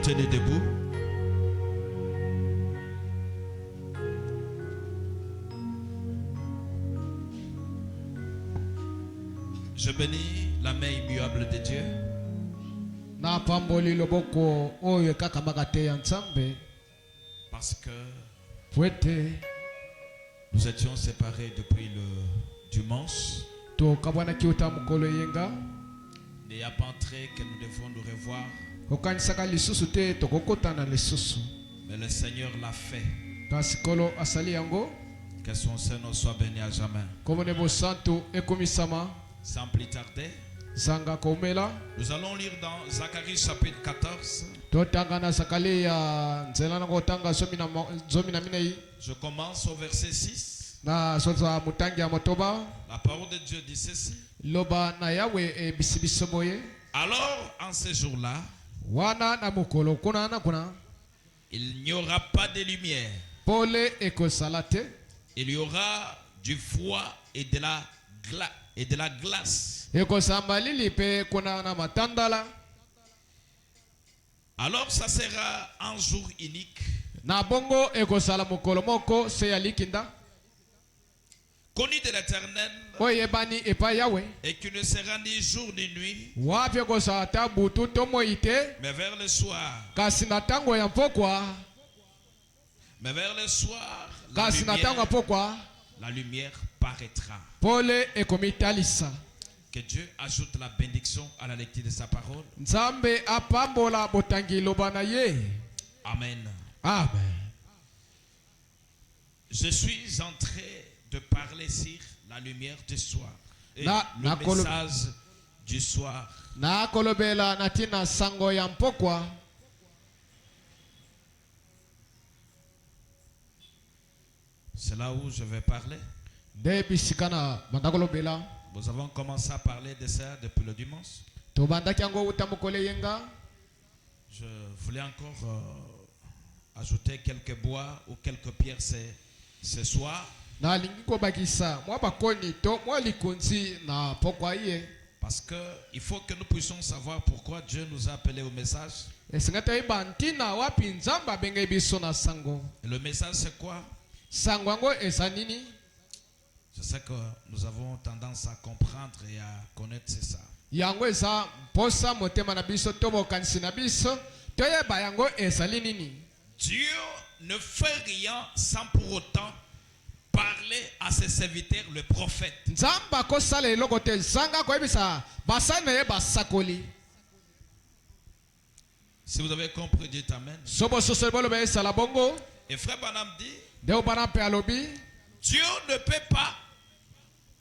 tenez debout. Je bénis la main immuable de Dieu. Parce que nous étions séparés depuis le dimanche. Il n'y a pas entré que nous devons nous revoir. Mais le Seigneur l'a fait. Que son Seigneur soit béni à jamais. Sans plus tarder, nous allons lire dans Zacharie chapitre 14. Je commence au verset 6. La parole de Dieu dit ceci. Alors, en ce jour-là, il n'y aura pas de lumière. Il y aura du froid et de la glace. Alors, ça sera un jour unique. Connu de l'Éternel, et qui ne sera ni jour ni nuit, mais vers le soir, la lumière paraîtra. Que Dieu ajoute la bénédiction à la lecture de sa parole. Amen. Amen. Je suis en train de parler sur la lumière du soir. Et le message du soir. C'est là où je vais parler. Nous avons commencé à parler de ça depuis le dimanche. Je voulais encore ajouter quelques bois ou quelques pierres ce soir. Parce qu'il faut que nous puissions savoir pourquoi Dieu nous a appelés au message. Et le message c'est quoi? Je sais que nous avons tendance à comprendre et à connaître ça. Dieu ne fait rien sans pour autant parler à ses serviteurs, le prophète. Si vous avez compris, dites Amen. Et frère Branham dit, Dieu ne peut pas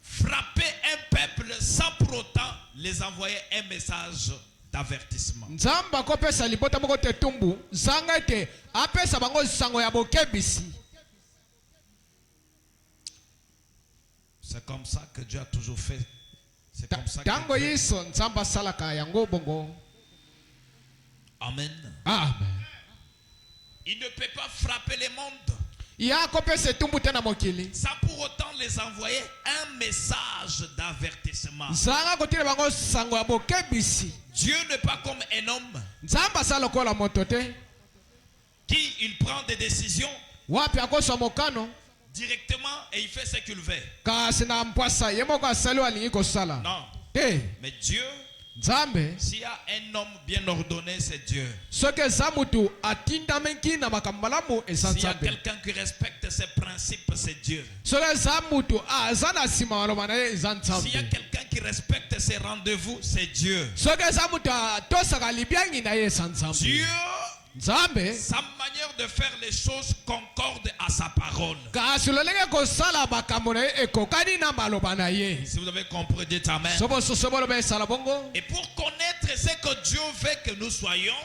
frapper un peuple sans pour autant les envoyer un message d'avertissement. C'est comme ça que Dieu a toujours fait. C'est comme ça que Amen. Amen. Il ne peut pas frapper le monde sans pour autant les envoyer un message d'avertissement. Dieu n'est pas comme un homme qui il prend des décisions directement et il fait ce qu'il veut. Non. Mais Dieu, s'il y a un homme bien ordonné, c'est Dieu. S'il y a quelqu'un qui respecte ses principes, c'est Dieu. S'il y a quelqu'un qui respecte ses rendez-vous, c'est Dieu. Dieu, sa manière de faire les choses concorde à sa parole. Si vous avez compris, dites Amen. Et pour connaître ce que Dieu veut que nous soyons,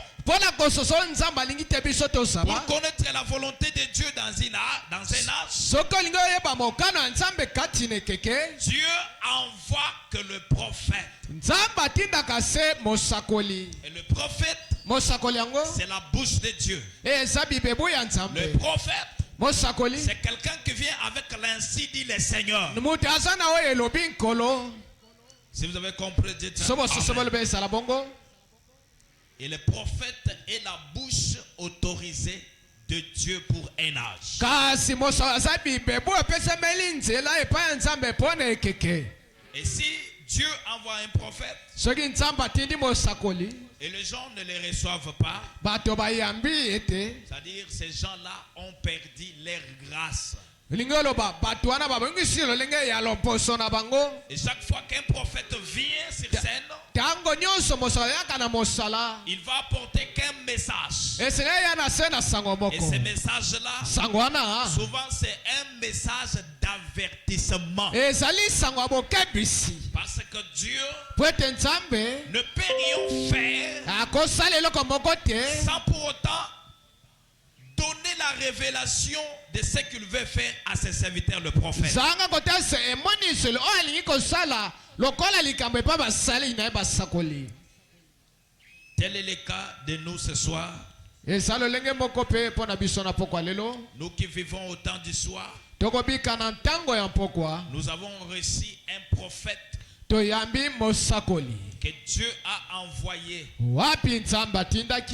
pour connaître la volonté de Dieu dans un âge, Dieu envoie que le prophète. Et le prophète, c'est la bouche de Dieu. Le prophète, c'est quelqu'un qui vient avec l'ainsi dit le Seigneur. Si vous avez compris, dites Amen. Et le prophète est la bouche autorisée de Dieu pour un âge. Et si Dieu envoie un prophète et les gens ne les reçoivent pas, c'est-à-dire ces gens-là ont perdu leur grâce. Et chaque fois qu'un prophète vient sur scène, il va apporter qu'un message. Et ce message-là, souvent c'est un message d'avertissement. Parce que Dieu ne peut rien faire sans pour autant donner la révélation de ce qu'il veut faire à ses serviteurs, le prophète. Tel est le cas de nous ce soir. Nous qui vivons au temps du soir, nous avons reçu un prophète que Dieu a envoyé.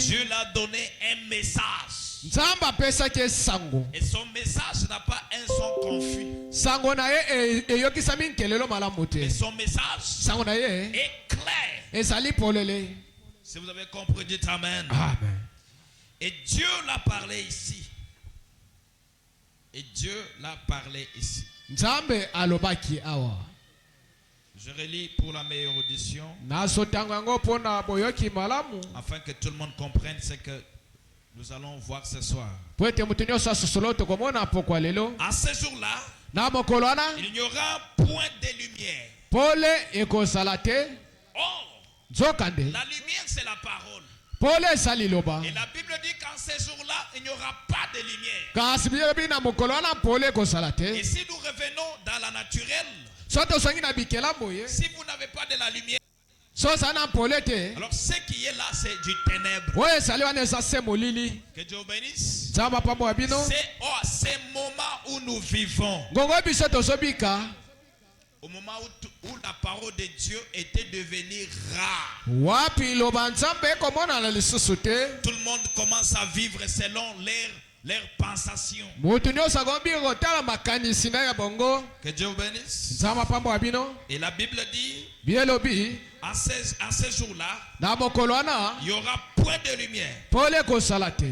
Dieu l'a donné un message. Et son message n'a pas un son confus. Et son message est clair. Si vous avez compris, dites Amen. Amen. Et Dieu l'a parlé ici. Et Dieu l'a parlé ici. Je relis pour la meilleure audition, afin que tout le monde comprenne ce que nous allons voir ce soir. À ce jour-là, il n'y aura point de lumière. Or, la lumière c'est la parole. Et la Bible dit qu'en ce jour-là, il n'y aura pas de lumière. Et si nous revenons dans la naturelle, si vous n'avez pas de la lumière, alors ce qui est là, c'est du ténèbre. Que Dieu bénisse. C'est ce moment où nous vivons. Au moment où la parole de Dieu était devenue rare. Tout le monde commence à vivre selon leur pensation. Que Dieu bénisse. Et la Bible dit, en ce jour-là, il n'y aura point de lumière.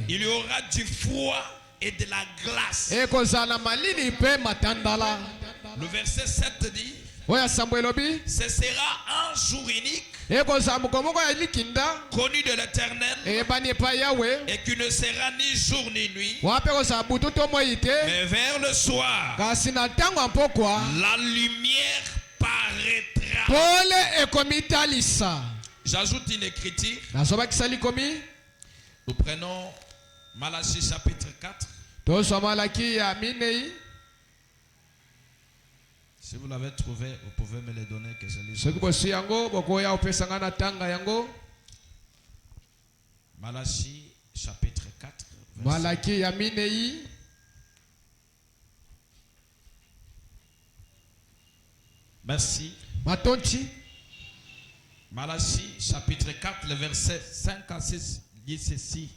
Il y aura du froid et de la glace. Le verset 7 dit, ce sera un jour unique, connu de l'Éternel, et qui ne sera ni jour ni nuit, mais vers le soir, la lumière paraîtra. J'ajoute une écriture. Nous prenons Malachie chapitre 4. Si vous l'avez trouvé, vous pouvez me le donner que je lise. Malachie chapitre 4. Merci. Malachie chapitre 4, le verset 5 à 6 dit ceci.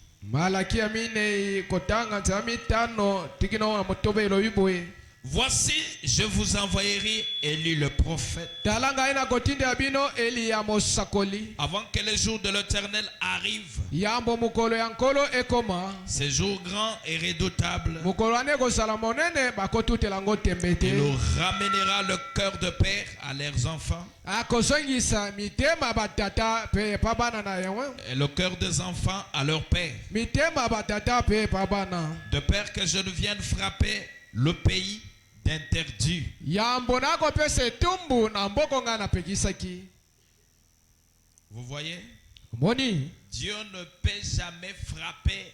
Voici, je vous envoyerai Élie le prophète, avant que le jour de l'Éternel arrive. Ce jour grand et redoutable, il ramènera le cœur de père à leurs enfants, et le cœur des enfants à leur père, de peur que je ne vienne frapper le pays d'interdit. Vous voyez? Dieu ne peut jamais frapper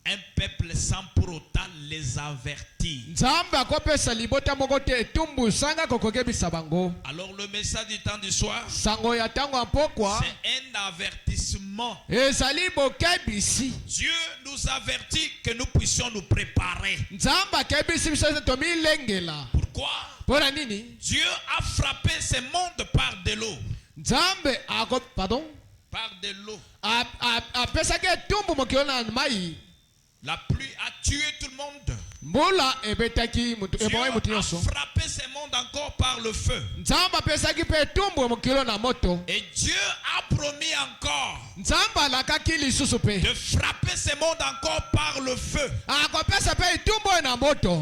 un peuple sans pour autant les avertir. Alors le message du temps du soir, c'est un avertissement. Dieu nous avertit que nous puissions nous préparer. Pourquoi? Dieu a frappé ce monde par de l'eau. par de l'eau. La pluie a tué tout le monde. A frappé ce monde encore par le feu. Et Dieu a promis encore de frapper ce monde encore par le feu.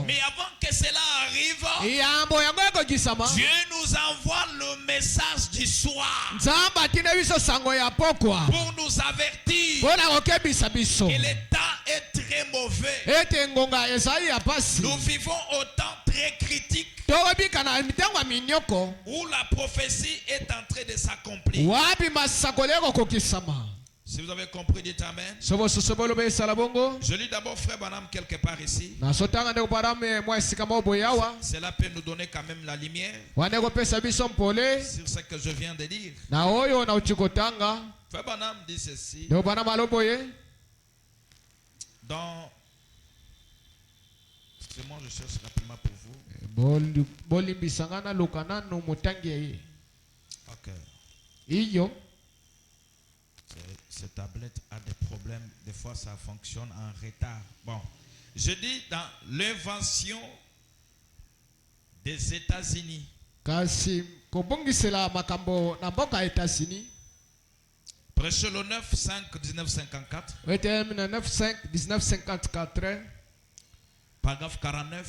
Mais avant que cela arrive, Dieu nous envoie le message du soir pour nous avertir que l'état est très mauvais. Nous vivons au temps très critique où la prophétie est en train de s'accomplir. Si vous avez compris, dites Amen. Je lis d'abord Frère Branham quelque part ici. Cela peut nous donner quand même la lumière sur ce que je viens de dire. Frère Branham dit ceci. Dans... Excusez-moi, je cherche rapidement pour vous. Ok. Cette tablette a des problèmes. Des fois, ça fonctionne en retard. Bon. Je dis dans l'invention des États-Unis. Prêchez le 9-5-1954. Paragraphe 49.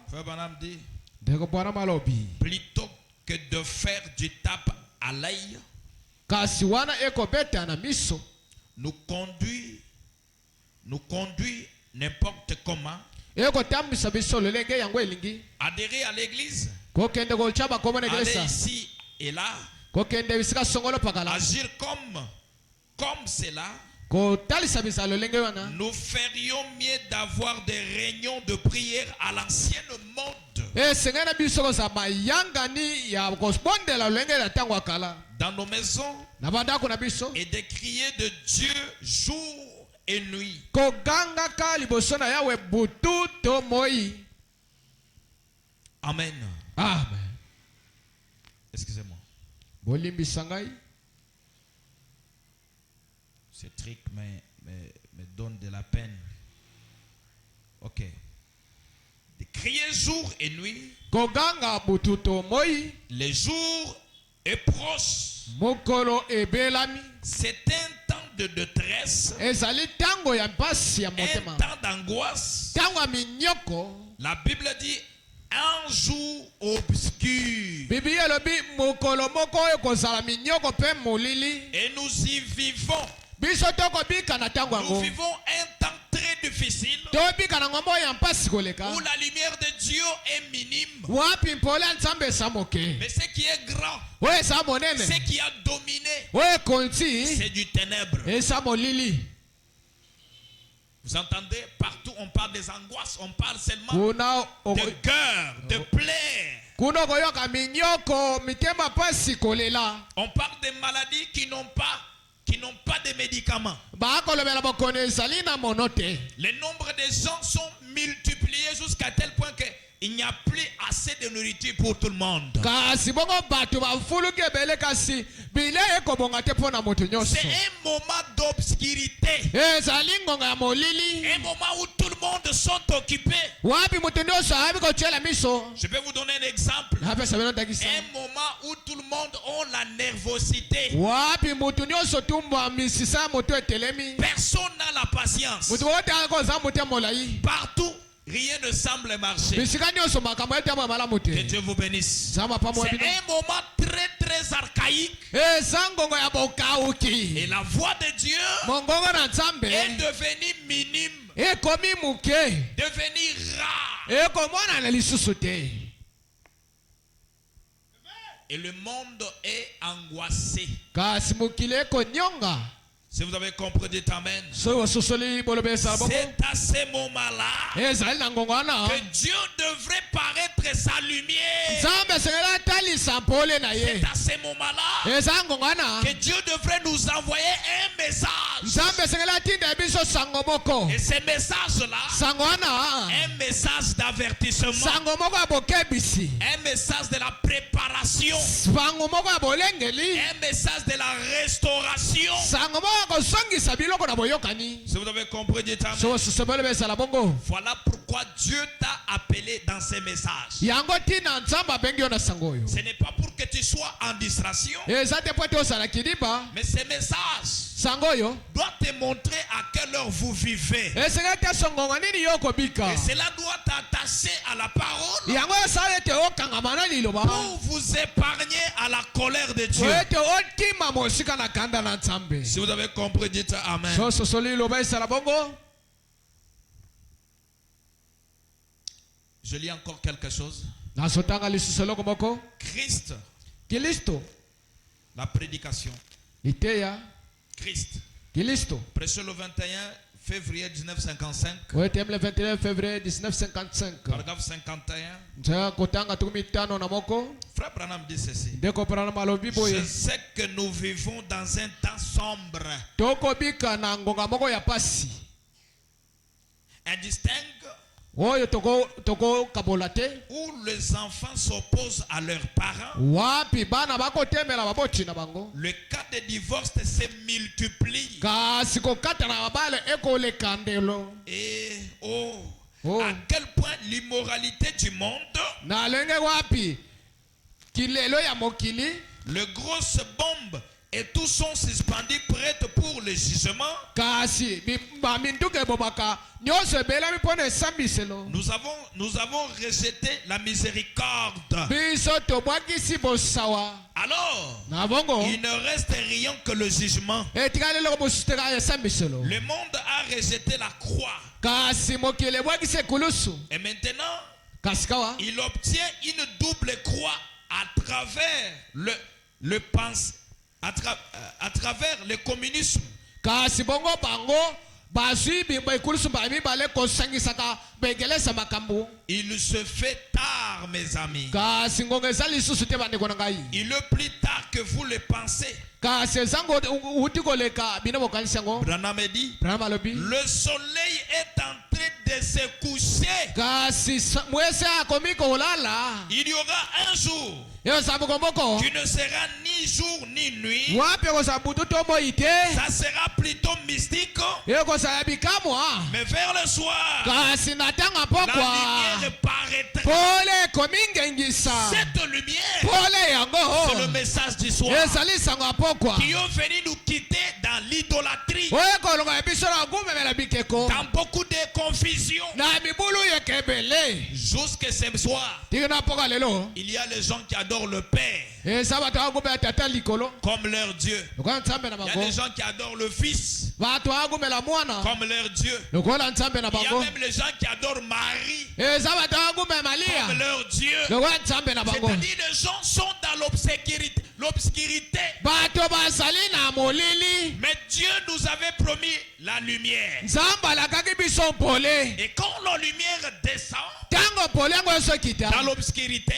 Frère Branham dit, plutôt que de faire du tape à l'œil, nous conduit n'importe comment, adhérer à l'église, aller ici et là, agir comme cela. Nous ferions mieux d'avoir des réunions de prière à l'ancienne mode dans nos maisons et de crier de Dieu jour et nuit. Amen. Amen. Excusez-moi. Ce truc me donne de la peine. Ok. De crier jour et nuit. Le jour est proche. C'est un temps de détresse. Un temps d'angoisse. La Bible dit un jour obscur. Et nous y vivons. Nous vivons un temps très difficile où la lumière de Dieu est minime. Mais ce qui est grand, ce qui a dominé, c'est du ténèbre. Vous entendez? Partout on parle des angoisses, on parle seulement de cœur, de plaies. On parle des maladies qui n'ont pas de médicaments. Le nombre de gens sont multipliés jusqu'à tel point qu'il n'y a plus assez de nourriture pour tout le monde. C'est un moment d'obscurité. Un moment où tout le monde sont occupés. Je vais vous donner un exemple. Un moment où tout le monde a la nervosité. Personne n'a la patience. Partout, rien ne semble marcher. Que Dieu vous bénisse. C'est un moment très très archaïque. Et la voix de Dieu est devenue minime. Devenue rare. Et le monde est angoissé. Si vous avez compris, dites Amen. C'est à ce moment-là que Dieu devrait paraître sa lumière. C'est à ce moment-là que Dieu devrait nous envoyer un message. Et ces messages-là, un message d'avertissement, un message de la préparation, un message de la restauration. Si vous avez compris, dites amen. Voilà pourquoi Dieu t'a appelé dans ces messages. Ce n'est pas pour que tu sois en distraction, mais ces messages doivent te montrer à quelle heure vous vivez. Et cela doit t'attacher à la parole pour vous épargner à la colère de Dieu. Si vous avez compris, dites amen. Je lis encore quelque chose. Christ, la prédication. Christ, prêché le 21 février 1955. Paragraphe 51. Frère Branham dit ceci. Je sais que nous vivons dans un temps sombre, indistinct, où les enfants s'opposent à leurs parents. Le cas de divorce se multiplie. Et à quel point l'immoralité du monde, le grosse bombe et tous sont suspendus prêts pour le jugement. Nous avons rejeté la miséricorde. Alors, il ne reste rien que le jugement. Le monde a rejeté la croix. Et maintenant, il obtient une double croix à travers à travers le communisme. Il se fait tard, mes amis. Il est plus tard que vous le pensez. Branham dit, le soleil est en train de se coucher. Il y aura un jour qui ne sera ni jour ni nuit. Ça sera plutôt mystique. Mais vers le soir, la lumière paraîtra. Cette lumière, c'est le message du soir, qui ont venu nous quitter dans l'idolâtrie, dans beaucoup de confusion. Jusqu'à ce soir, il y a les gens qui adorent le Père comme leur Dieu. Il y a des gens qui adorent le Fils comme leur Dieu. Il y a même les gens qui adorent Marie comme leur Dieu. C'est-à-dire les gens sont dans l'obscurité. Mais Dieu nous avait promis la lumière. Et quand la lumière descend dans l'obscurité,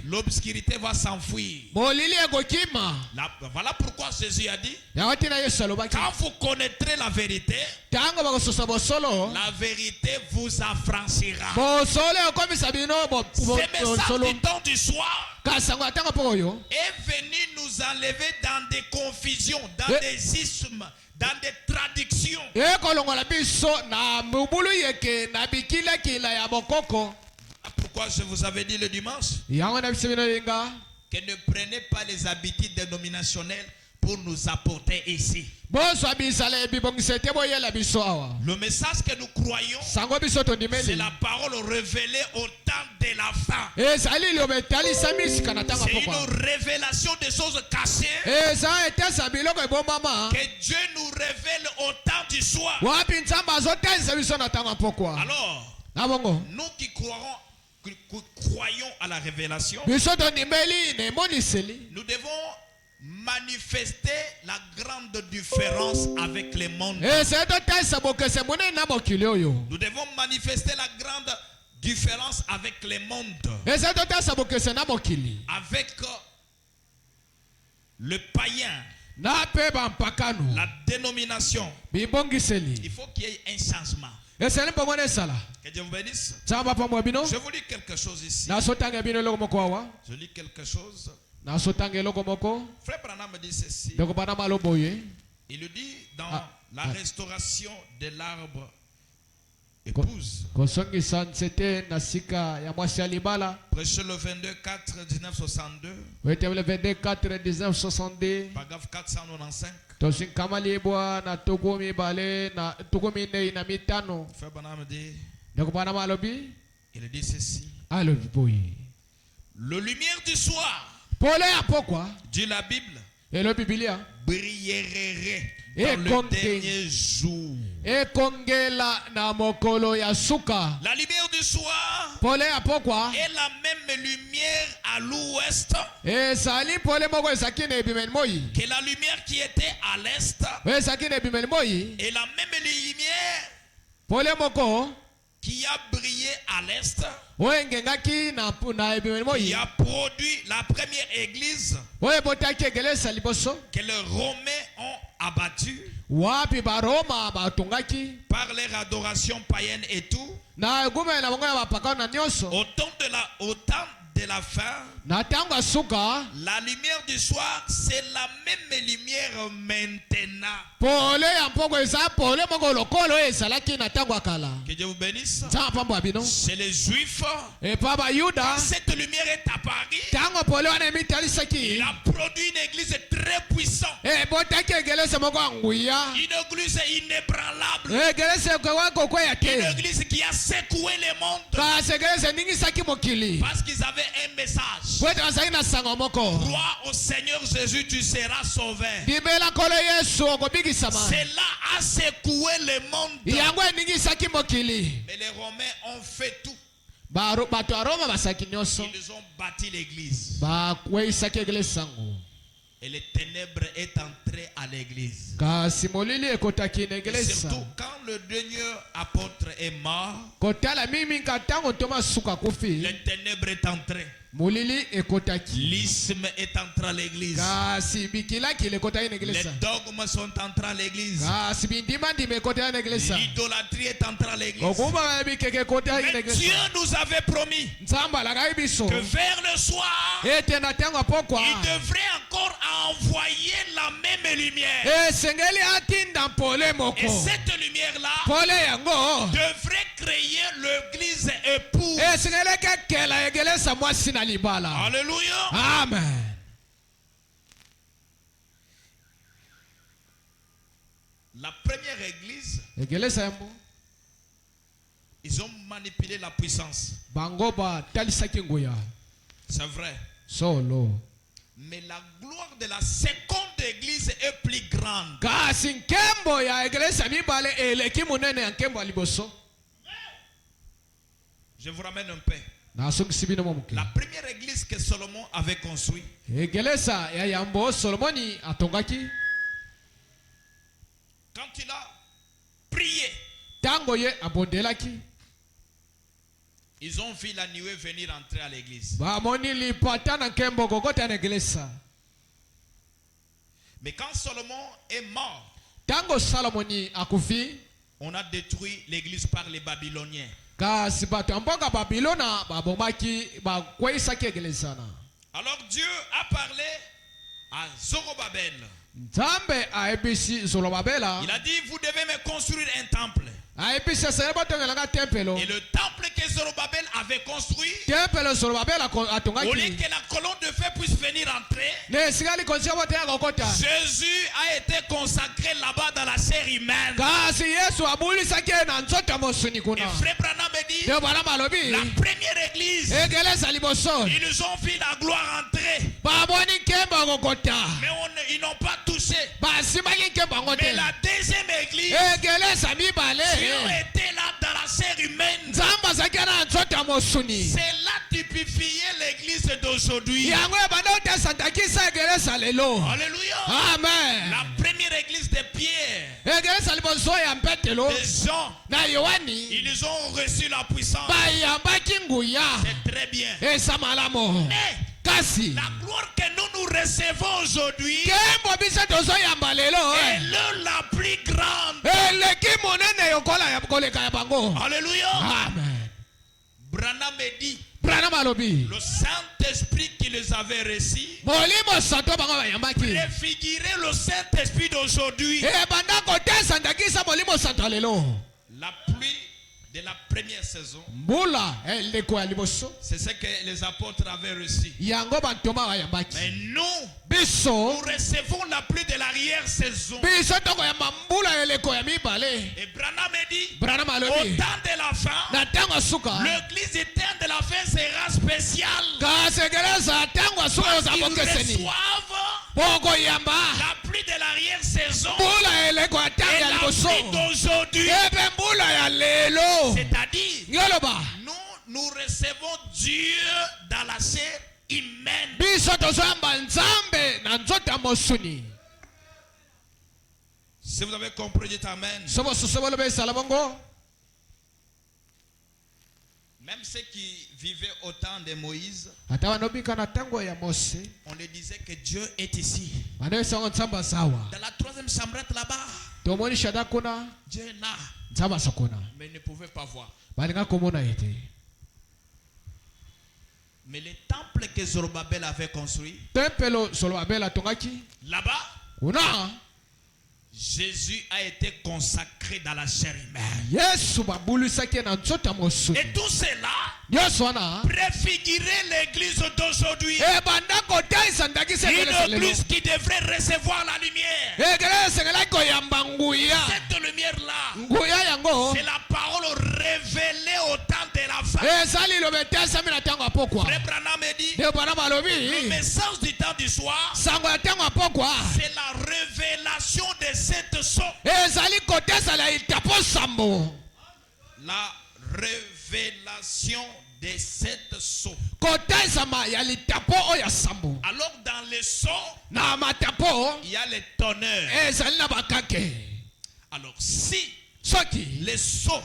l'obscurité va s'enfuir. Voilà pourquoi Jésus a dit, quand vous connaîtrez la vérité, la vérité vous affranchira. Ce message du temps du soir est venu nous enlever dans des confusions, dans des ismes, dans des traductions. Pourquoi je vous avais dit le dimanche que ne prenez pas les habitudes dénominationnelles pour nous apporter ici. Le message que nous croyons, c'est la parole révélée au temps de la fin. C'est une révélation des choses cachées que Dieu nous révèle au temps du soir. Alors, nous qui croyons à la révélation, nous devons manifester la grande différence avec le monde. Nous devons manifester la grande différence avec le monde, avec le païen, La dénomination. Il faut qu'il y ait un changement. Que Dieu vous bénisse. Je vous lis quelque chose ici. Je lis quelque chose. Frère Branham me dit ceci. Il le dit dans la restauration de l'arbre épouse. C'était Prêché le 22/4/1962. Le 22/4/1962. Paragraphe 495. Frère Branham dit. Il dit ceci. Le lumière du soir. Dit la Bible. Brillerait dans le dernier jour. La lumière du soir est la même lumière à l'ouest que la lumière qui était à l'est, et la même lumière qui a brillé à l'est, qui a produit la première église que les Romains ont abattue par leur adoration païenne et tout. Au temps de la fin, la lumière du soir, c'est la même lumière maintenant. Que Dieu vous bénisse. C'est les Juifs. Quand cette lumière est apparue, il a produit une église très puissante. Une église inébranlable. Une église qui a secoué le monde. Parce qu'ils avaient un message. Crois au Seigneur Jésus, tu seras sauvé. Cela a secoué le monde. Mais les Romains ont fait tout. Ils ont bâti l'église. Et les ténèbres est entré à l'église. Et surtout quand le dernier apôtre est mort, les ténèbres est entré. L'isme est entré à l'église. Les dogmes sont entrés à l'église. L'idolâtrie est entrée à l'église. Mais Dieu nous avait promis que vers le soir, il devrait encore envoyer la même lumière. Et cette lumière-là devrait créer l'église épouse. Alléluia. Amen. La première église, ils ont manipulé la puissance. C'est vrai. Mais la gloire de la seconde église est plus grande. Je vous ramène un peu. La première église que Salomon avait construite, quand il a prié, ils ont vu la nuée venir entrer à l'église. Mais quand Salomon est mort, on a détruit l'église par les Babyloniens. Alors Dieu a parlé à Zorobabel. Il a dit, vous devez me construire un temple. Et le temple que Zorobabel avait construit, au lieu que la colonne de feu puisse venir entrer, Jésus a été consacré là-bas dans la chair humaine. Et Frère Branham me dit, la première église, ils ont vu la gloire entrer, mais ils n'ont pas touché. Mais la deuxième église, Dieu était là dans la chair humaine. C'est là typifié l'église d'aujourd'hui. Alléluia. Amen. La première église de Pierre, des gens, ils ont reçu la puissance. C'est très bien. Mais La gloire que nous recevons aujourd'hui est la plus grande. Alléluia. Amen. Branham dit, le Saint-Esprit qui les avait reçus préfigurait le Saint-Esprit d'aujourd'hui. La pluie de la première saison, c'est ce que les apôtres avaient reçu. Mais nous recevons la pluie de l'arrière-saison. Et Branham dit, au temps de la fin, l'église du temps de la fin sera spéciale. Parce qu'ils reçoivent la pluie de l'arrière-saison et la pluie d'aujourd'hui. C'est-à-dire, nous recevons Dieu dans la chair humaine. Si vous avez compris, dites Amen. Même ceux qui vivaient au temps de Moïse, on leur disait que Dieu est ici. Dans la troisième chambrette là-bas, Dieu est là. Mais ils ne pouvaient pas voir. Mais le temple que Zorobabel avait construit, là-bas, Jésus a été consacré dans la chair humaine. Et tout cela préfigurait l'église d'aujourd'hui. Une église qui devrait recevoir la lumière. Cette lumière-là, c'est la parole révélée au temps de la fin. Frère Branham dit, le message du temps du soir, c'est la révélation de cette sceau. La révélation de cette sceau. Alors dans le sceau, il y a le tonnerre. Alors si les sceaux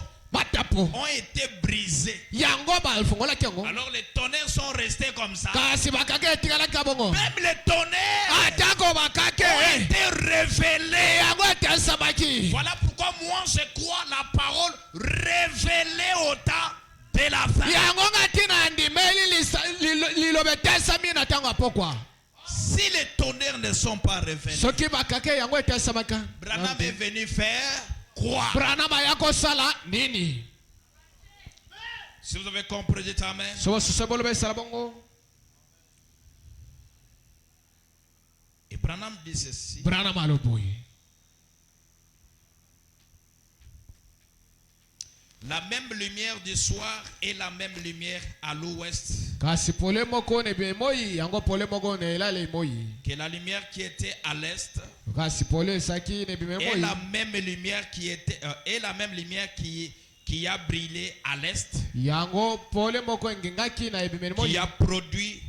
ont été brisés, alors les tonnerres sont restés comme ça. Même les tonnerres ont été révélés. Voilà pourquoi moi je crois la parole révélée au temps de la fin. Si les tonnerres ne sont pas révélés, Branham est venu faire quoi? Si vous avez compris, dites Amen. Et Branham dit ceci. La même lumière du soir est la même lumière à l'ouest que la lumière qui était à l'est est la même lumière qui était qui a brillé à l'est, qui a produit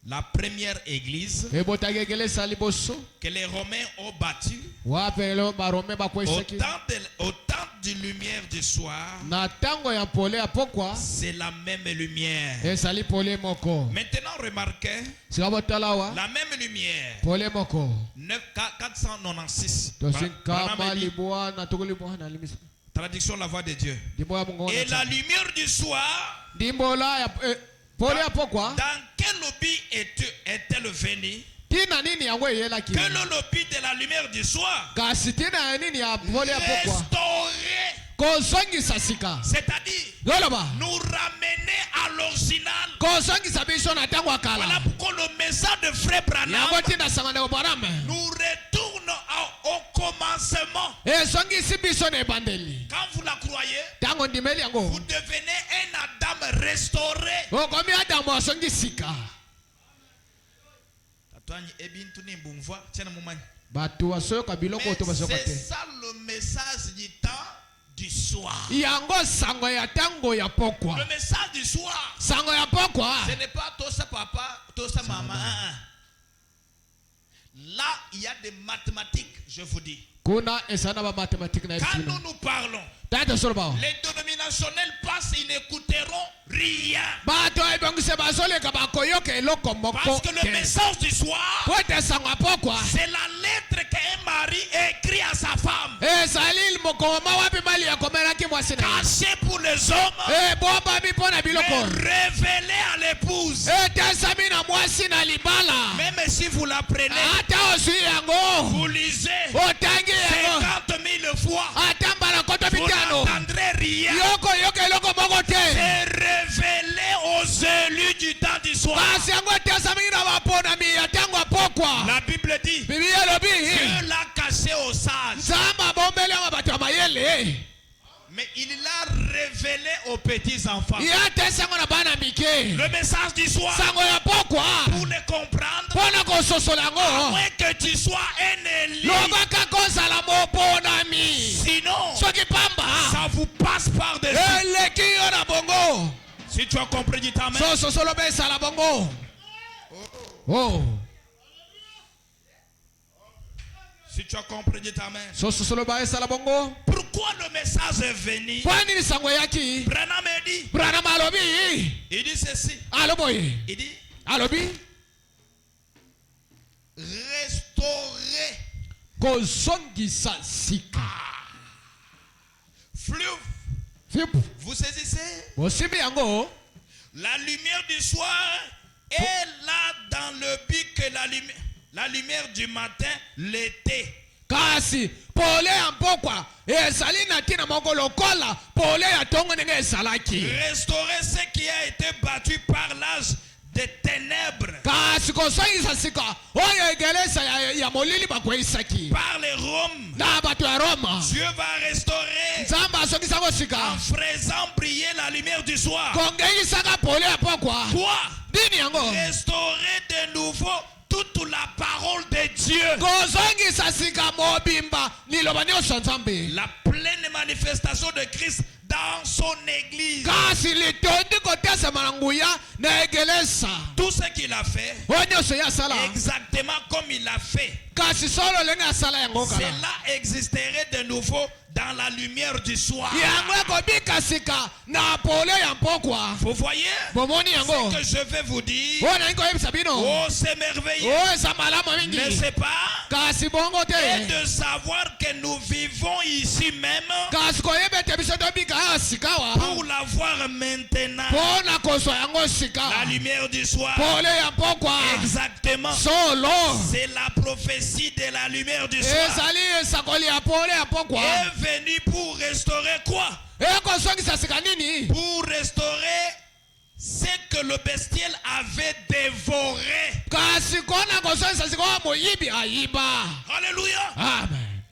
la première église que les Romains ont bâtie au temps de lumière du soir. C'est la même lumière. Maintenant remarquez la même lumière 496 traduction la voix de Dieu. Et la lumière du soir, dans quel lobby est-elle venue? Que le lobby de la lumière du soir c'est-à-dire nous ramener à l'original. Voilà pourquoi le message de Frère Branham nous retourne au commencement. Quand vous la croyez, vous devenez un Adam restauré. C'est ça le message du temps du soir. Le message du soir, ce n'est pas toi ça papa, toi ça maman. Là, il y a des mathématiques, je vous dis. Quand nous nous parlons, les dénominationnels passent, ils n'écouteront rien. Parce que le message du soir, c'est la lettre qu'un mari écrit à sa femme. Caché pour les hommes, mais révélé à l'épouse. Même si vous la prenez, vous lisez 50 000 fois, vous n'entendrez rien. C'est révélé aux élus du temps du soir. La Bible dit, Dieu l'a caché aux sages, mais il l'a révélé aux petits enfants. Le message du soir, pour les comprendre, à moins que tu sois un élu, sinon ça vous passe par-dessus. Si tu as compris, dis ta main. Si tu as compris, dis ta main. Pourquoi le message est venu? Branham dit, il dit ceci. Il dit, restaurer. Fleuve. Vous saisissez? La lumière du soir est là dans le but que la lumière du matin l'était. Kasi pole ampokwa esalina tina mongolo kola pole atongo nenge esalaki. Restaurer ce qui a été battu par l'âge des ténèbres. Kasi kosangisa sika oyo egelesa ya molili bakweisaki. Par les Roms. Na batu ya Roma. Dieu va restaurer. Nzamba asongisa ko sika. En faisant briller la lumière du soir. Kongeisaka pole apokwa. Quoi? Dini yango. Restaurer de nouveau toute la parole de Dieu. La pleine manifestation de Christ dans son église. Tout ce qu'il a fait, exactement comme il l'a fait, cela existerait de nouveau dans la lumière du soir. Vous voyez ce que je vais vous dire? Oh, c'est merveilleux. N'est-ce pas? Et de savoir que nous vivons ici même pour la voir maintenant. La lumière du soir. Exactement. C'est la prophétie de la lumière du soir. Est venu pour restaurer quoi? Pour restaurer ce que le bestiel avait dévoré. Alléluia. Amen.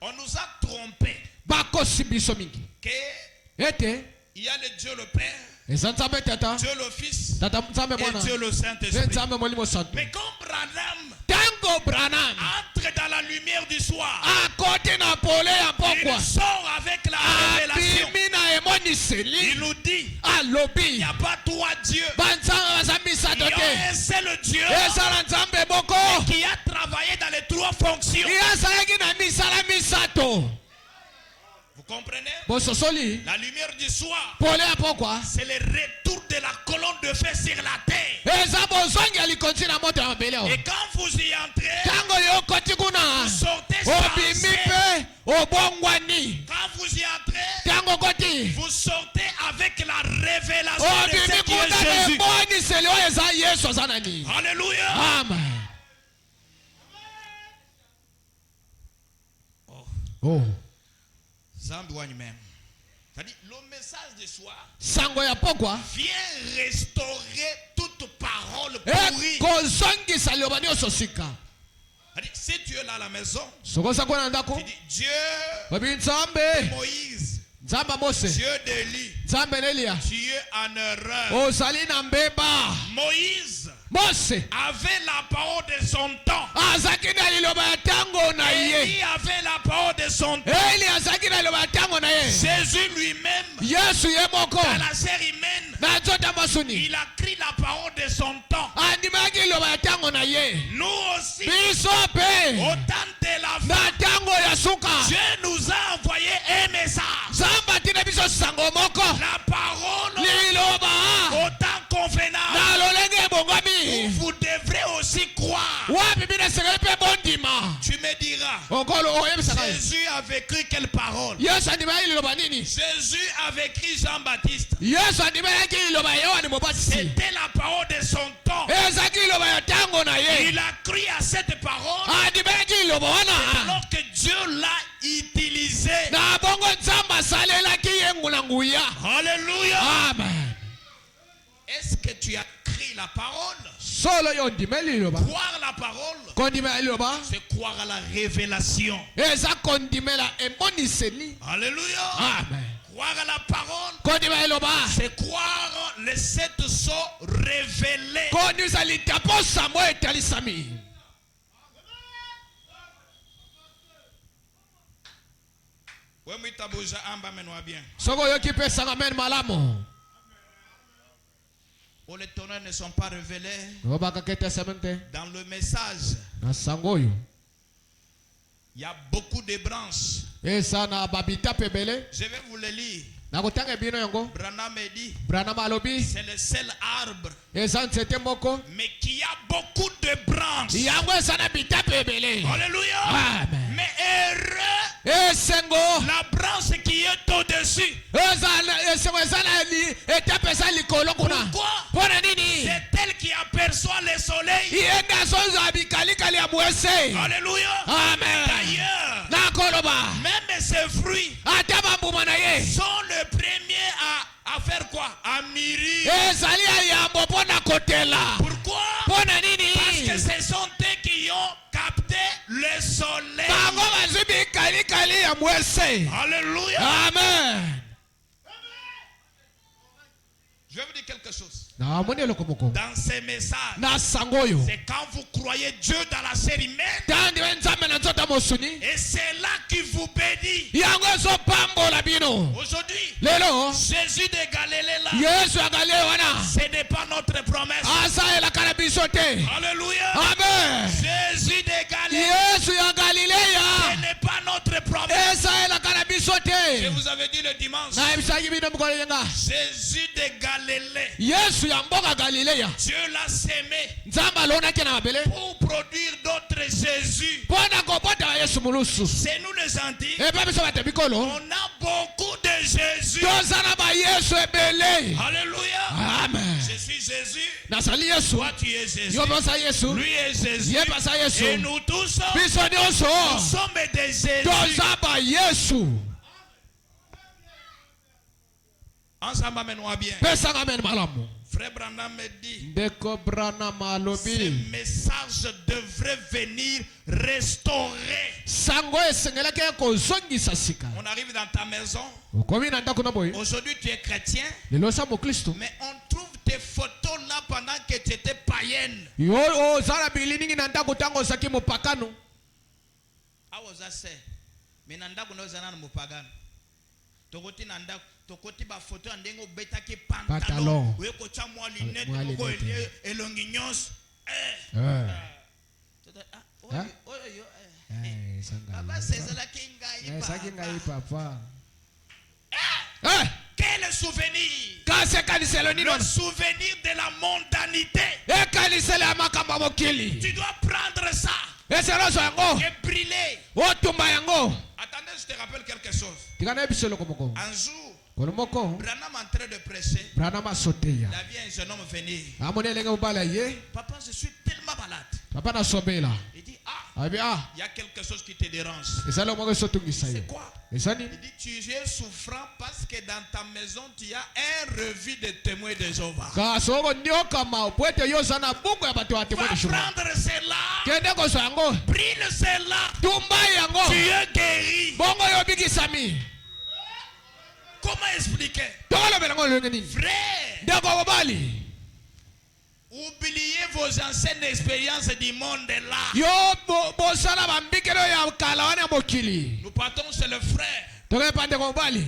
On nous a trompés. Il y a le Dieu le Père, Dieu le Fils et Dieu le Saint-Esprit. Mais quand Branham entre dans la lumière du soir, il sort avec la révélation. Il nous dit, il n'y a pas trois dieux. Il y a un seul Dieu qui a travaillé dans les trois fonctions. Vous comprenez? La lumière du soir, c'est le retour de la colonne de feu sur la terre. Et quand vous y entrez, vous sortez changé. Quand vous y entrez, vous sortez avec la révélation de ce qui est Jésus. Alléluia. Amen. Oh. C'est-à-dire, le message du soir vient restaurer toute parole pourrie. Si tu es là à la maison, tu dis Dieu, Moïse, Dieu d'Élie, tu es en erreur. Moïse avait la parole de son temps. Élie avait la parole de son son temps. Jésus lui-même, dans la chair humaine, il a écrit la parole de son temps. Nous aussi, au temps de la fin, Dieu nous a envoyé un message. La parole au temps convenable. Vous devrez aussi croire. Tu me diras, Jésus avait écrit quelle parole? Jésus avait écrit Jean-Baptiste. C'était la parole de son temps. Il a crié à cette parole alors que Dieu l'a utilisé. Alléluia. Amen. Est-ce que tu as écrit la parole? Croire la parole, c'est croire à la révélation. Alléluia. Amen. Croire à la parole, c'est croire les 7 sceaux révélés. Oh, les tonnerres ne sont pas révélés dans le message. Il y a beaucoup de branches. Je vais vous le lire. Branham dit, c'est le seul arbre, mais qui a beaucoup de branches. Alléluia. Amen. Mais heureux la branche qui est au-dessus. Pourquoi? C'est elle qui aperçoit le soleil. Alléluia. Amen. D'ailleurs, même ses fruits sont le premier à faire quoi? À mûrir. Pourquoi? Parce que ce sont eux qui ont capté le soleil. Alléluia. Amen. Je vais vous dire quelque chose. Dans ces messages, c'est quand vous croyez Dieu dans la chair humaine, et c'est là qui vous bénit. Aujourd'hui, Jésus de Galilée là, ce n'est pas notre promesse. Alléluia. Amen. Jésus de Galilée, ce n'est pas notre promesse. Je vous avais dit le dimanche, Jésus de Galilée, Dieu l'a sémé pour produire d'autres Jésus. C'est nous les gentils. On a beaucoup de Jésus. Alléluia. Amen. Je suis Jésus. Toi tu es Jésus. Lui est Jésus. Et nous tous nous sommes des Jésus. Ensemble, amène-moi bien. Frère Branham me dit, ce message devrait venir restaurer. On arrive dans ta maison. Aujourd'hui tu es chrétien, mais on trouve tes photos là pendant que tu étais païenne. How was that said? Mais nanda kunozana mupagano. Tokoti nanda tokoti ba photo ndengo betaki pantalon. We ko cha mwa lunette ko elonginyos. Papa c'est la kinga papa. Quel souvenir? Le souvenir de la mondanité. Tu dois prendre ça et brûler. Attendez, je te rappelle quelque chose. Un jour, Branham en train de prêcher, il a vu un jeune homme venir. Papa, je suis tellement malade. Il dit, il y a quelque chose qui te dérange. C'est quoi? Il dit, tu es souffrant parce que dans ta maison, tu as un revues de témoins de Jéhovah. Va prendre cela, brille cela, tu es guéri. Comment expliquer? Frère, Oubliez vos anciennes expériences du monde là. Nous partons chez le frère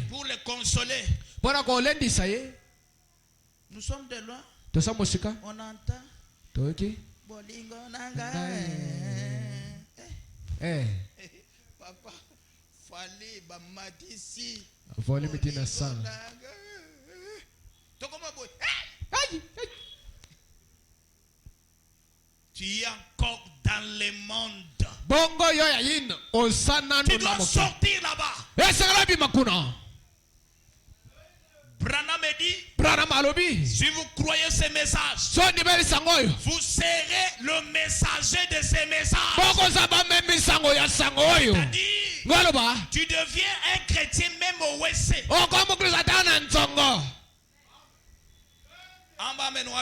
pour le consoler. Nous sommes de loin. On entend. Papa, fallait bamatisi. Tu es encore dans le monde. Tu dois sortir là-bas. Branham dit, si vous croyez ces messages, vous serez le messager de ces messages. C'est-à-dire, tu deviens un chrétien même au WC. Oh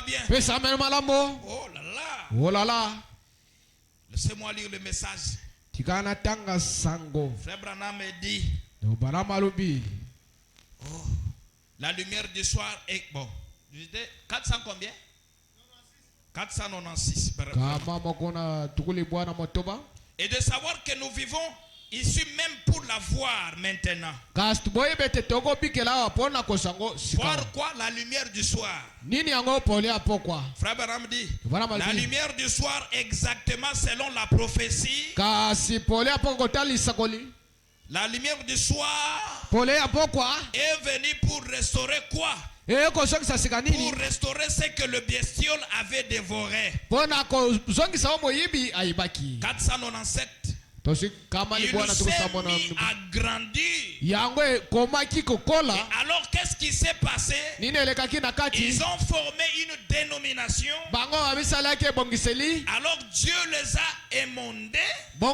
bien. Oh là là. Laissez-moi lire le message. Frère Branham me dit, la lumière du soir est bon. Je disais 400 combien? 496. Et de savoir que nous vivons ici même pour la voir maintenant. Voir quoi? La lumière du soir. Frère Branham dit, la lumière du soir exactement selon la prophétie. La lumière du soir est venue pour restaurer quoi? Pour restaurer ce que le bestiole avait dévoré. 497. Il s'est mis à grandir. Et alors qu'est-ce qui s'est passé? Ils ont formé une dénomination. Alors Dieu les a émondés. Il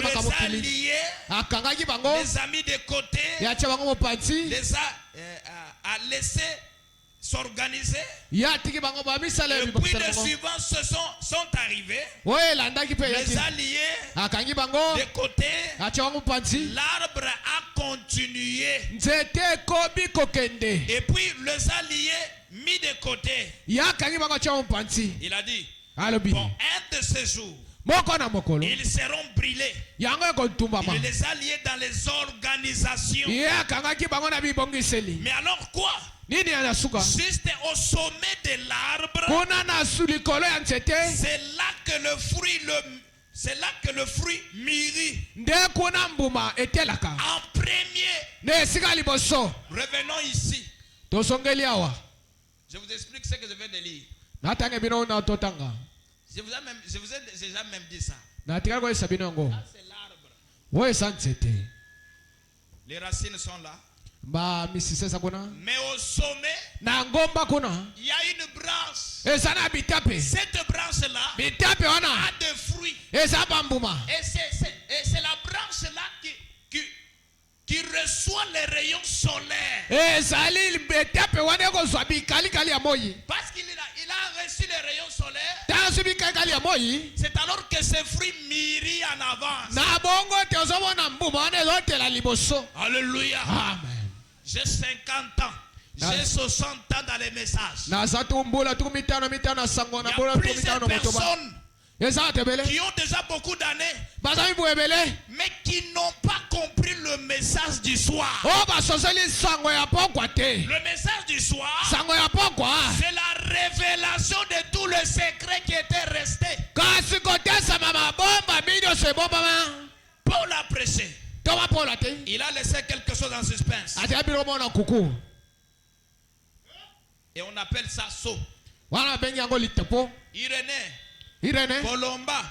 les a liés. Les a mis de côté. Les a laissés s'organiser. Et puis les suivants sont arrivés. Les alliés de côté. L'arbre a continué. Et puis les alliés mis de côté. Il a dit, bon, un de ces jours, ils seront brûlés. Il les a liés dans les organisations. Mais alors quoi? Juste au sommet de l'arbre, c'est là que le fruit mûrit. En premier. Revenons ici. Je vous explique ce que je viens de lire. Je vous ai déjà même dit ça. Là, c'est l'arbre. Les racines sont là. Mais au sommet, il y a une branche. Cette branche-là a des fruits. Et c'est la branche-là qui reçoit les rayons solaires. Parce qu'il a reçu les rayons solaires. C'est alors que ses fruits mûrit en avance. Alléluia. Amen. J'ai 50 ans. J'ai 60 ans dans les messages. Il y a plusieurs personnes qui ont déjà beaucoup d'années, mais qui n'ont pas compris le message du soir. Le message du soir, c'est la révélation de tout le secret qui était resté. Paul a prêché. Il a laissé quelque chose en suspense. Et on appelle ça saut. Colomba,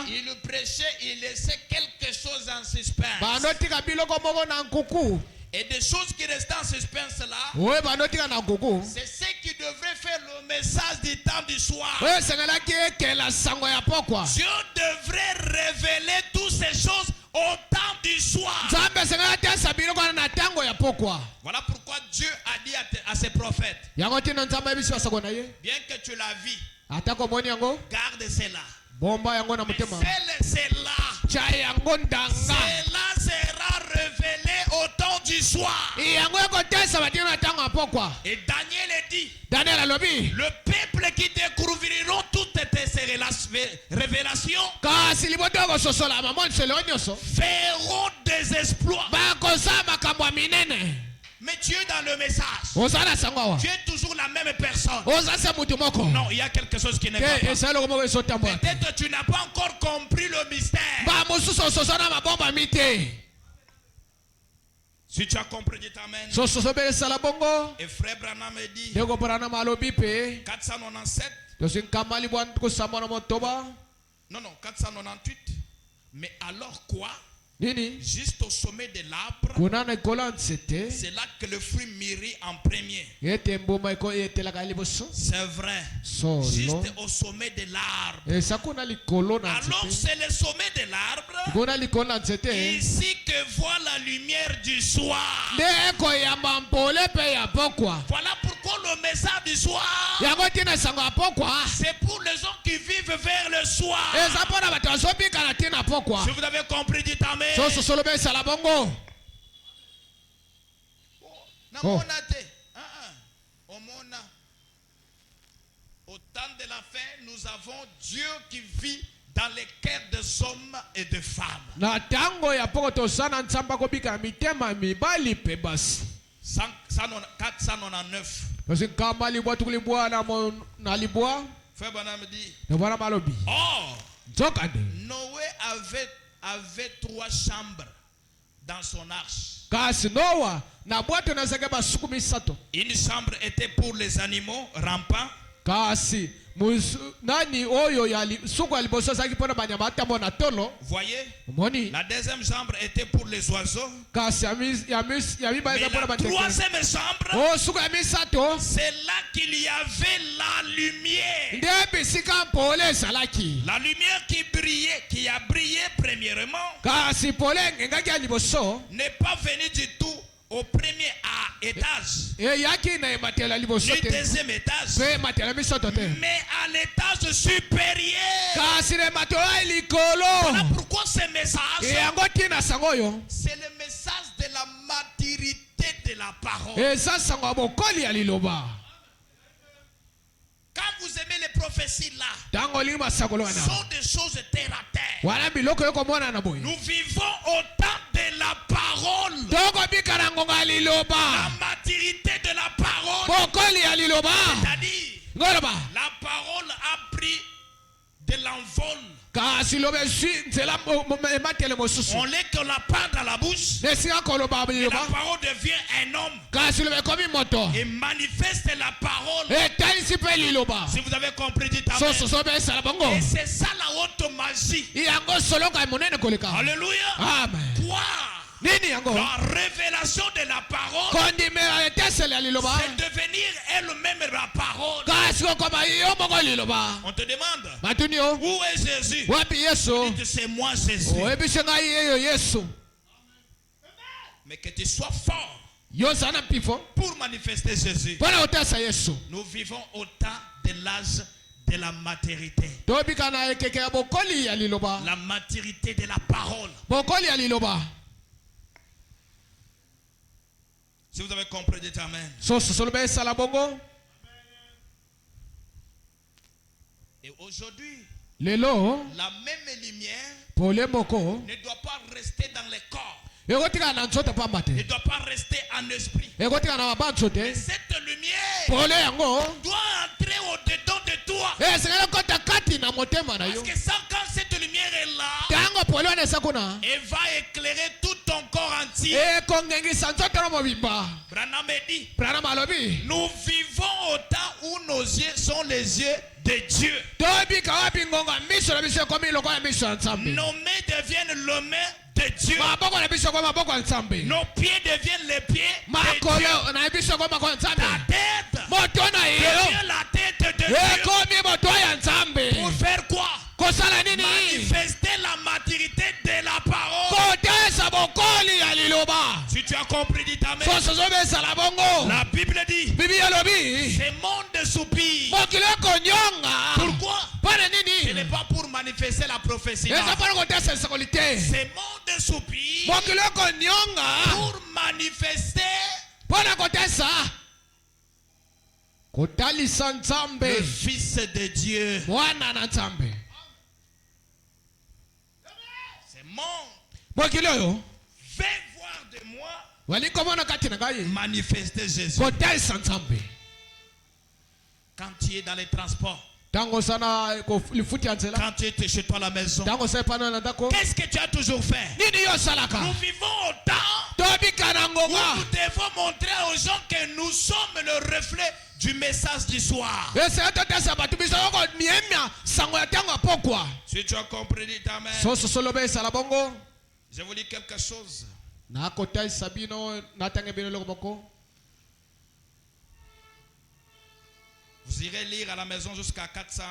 il prêchait, il laissait quelque chose en suspense. Et des choses qui restent en suspense là, c'est ce qui devrait faire le message du temps du soir. Dieu devrait révéler toutes ces choses au temps du soir. Voilà pourquoi Dieu a dit à ses prophètes, bien que tu la vis, garde cela. Cela sera révélé au temps du soir. Et Daniel dit, Le peuple qui découvriront toutes ces révélations feront des exploits. Mais Dieu dans le message, Dieu est toujours la même personne. Non, il y a quelque chose qui n'est pas. Peut-être tu n'as pas encore compris le mystère. Si tu as compris, dis amen. Et frère Branham me dit 497. Non, 498. Mais alors quoi? Juste au sommet de l'arbre, c'est là que le fruit mûrit en premier. C'est vrai. Juste au sommet de l'arbre. Alors c'est le sommet de l'arbre ici que voit la lumière du soir. Voilà pourquoi le message du soir, c'est pour les gens qui vivent vers le soir. Si vous avez compris, dites amen. Au temps de la fin, nous avons Dieu qui vit dans les cœurs des hommes et des femmes. 499. Frère Branham dit, oh, Noé avait 3 chambres dans son arche. Une chambre était pour les animaux rampants. Voyez, la deuxième chambre était pour les oiseaux. Mais la troisième chambre, c'est là qu'il y avait la lumière. La lumière qui a brillé premièrement n'est pas venue du tout au premier étage, du deuxième étage, mais à l'étage supérieur. Voilà pourquoi ce message, c'est le message de la maturité de la parole. Quand vous aimez les prophéties là, sont des choses terre à terre. Nous vivons au temps de la parole. La maturité de la parole. C'est-à-dire, la parole a pris de l'envol. On lait qu'on la part dans la bouche. Et la parole devient un homme. Et manifeste la parole. Si vous avez compris, dites amen. Et c'est ça la haute magie. Alléluia. Amen. Quoi? La révélation de la parole, c'est devenir elle-même la parole. On te demande, où est Jésus? Dites, c'est moi Jésus. Mais que tu sois fort pour manifester Jésus. Nous vivons au temps de l'âge de la maturité. La maturité de la parole. Si vous avez compris, dites amen. Et aujourd'hui, la même lumière ne doit pas rester dans le corps. Ne doit pas rester en esprit. Mais cette lumière doit entrer au-dedans de toi. Parce que quand cette lumière est là, elle va éclairer tout ton corps entier. Branham dit, nous vivons au temps où nos yeux sont les yeux de Dieu. Nos mains deviennent les mains de Dieu. Nos pieds deviennent les pieds de Dieu. Ta tête devient la tête de Dieu. Pour faire quoi? Manifester la maturité de la parole. Si tu as compris, dis amen. La Bible dit, ce monde soupire. Pourquoi? Ce n'est pas pour manifester la prophétie. Ce monde soupire pour manifester le Fils de Dieu. C'est mon. Fais voir de moi. Manifester Jésus. Quand tu es dans les transports. Quand tu es chez toi à la maison. Qu'est-ce que tu as toujours fait? Nous vivons au temps où nous devons montrer aux gens que nous sommes le reflet du message du soir. Si tu as compris, dis amen. Je vous dis quelque chose. Vous irez lire à la maison jusqu'à 400,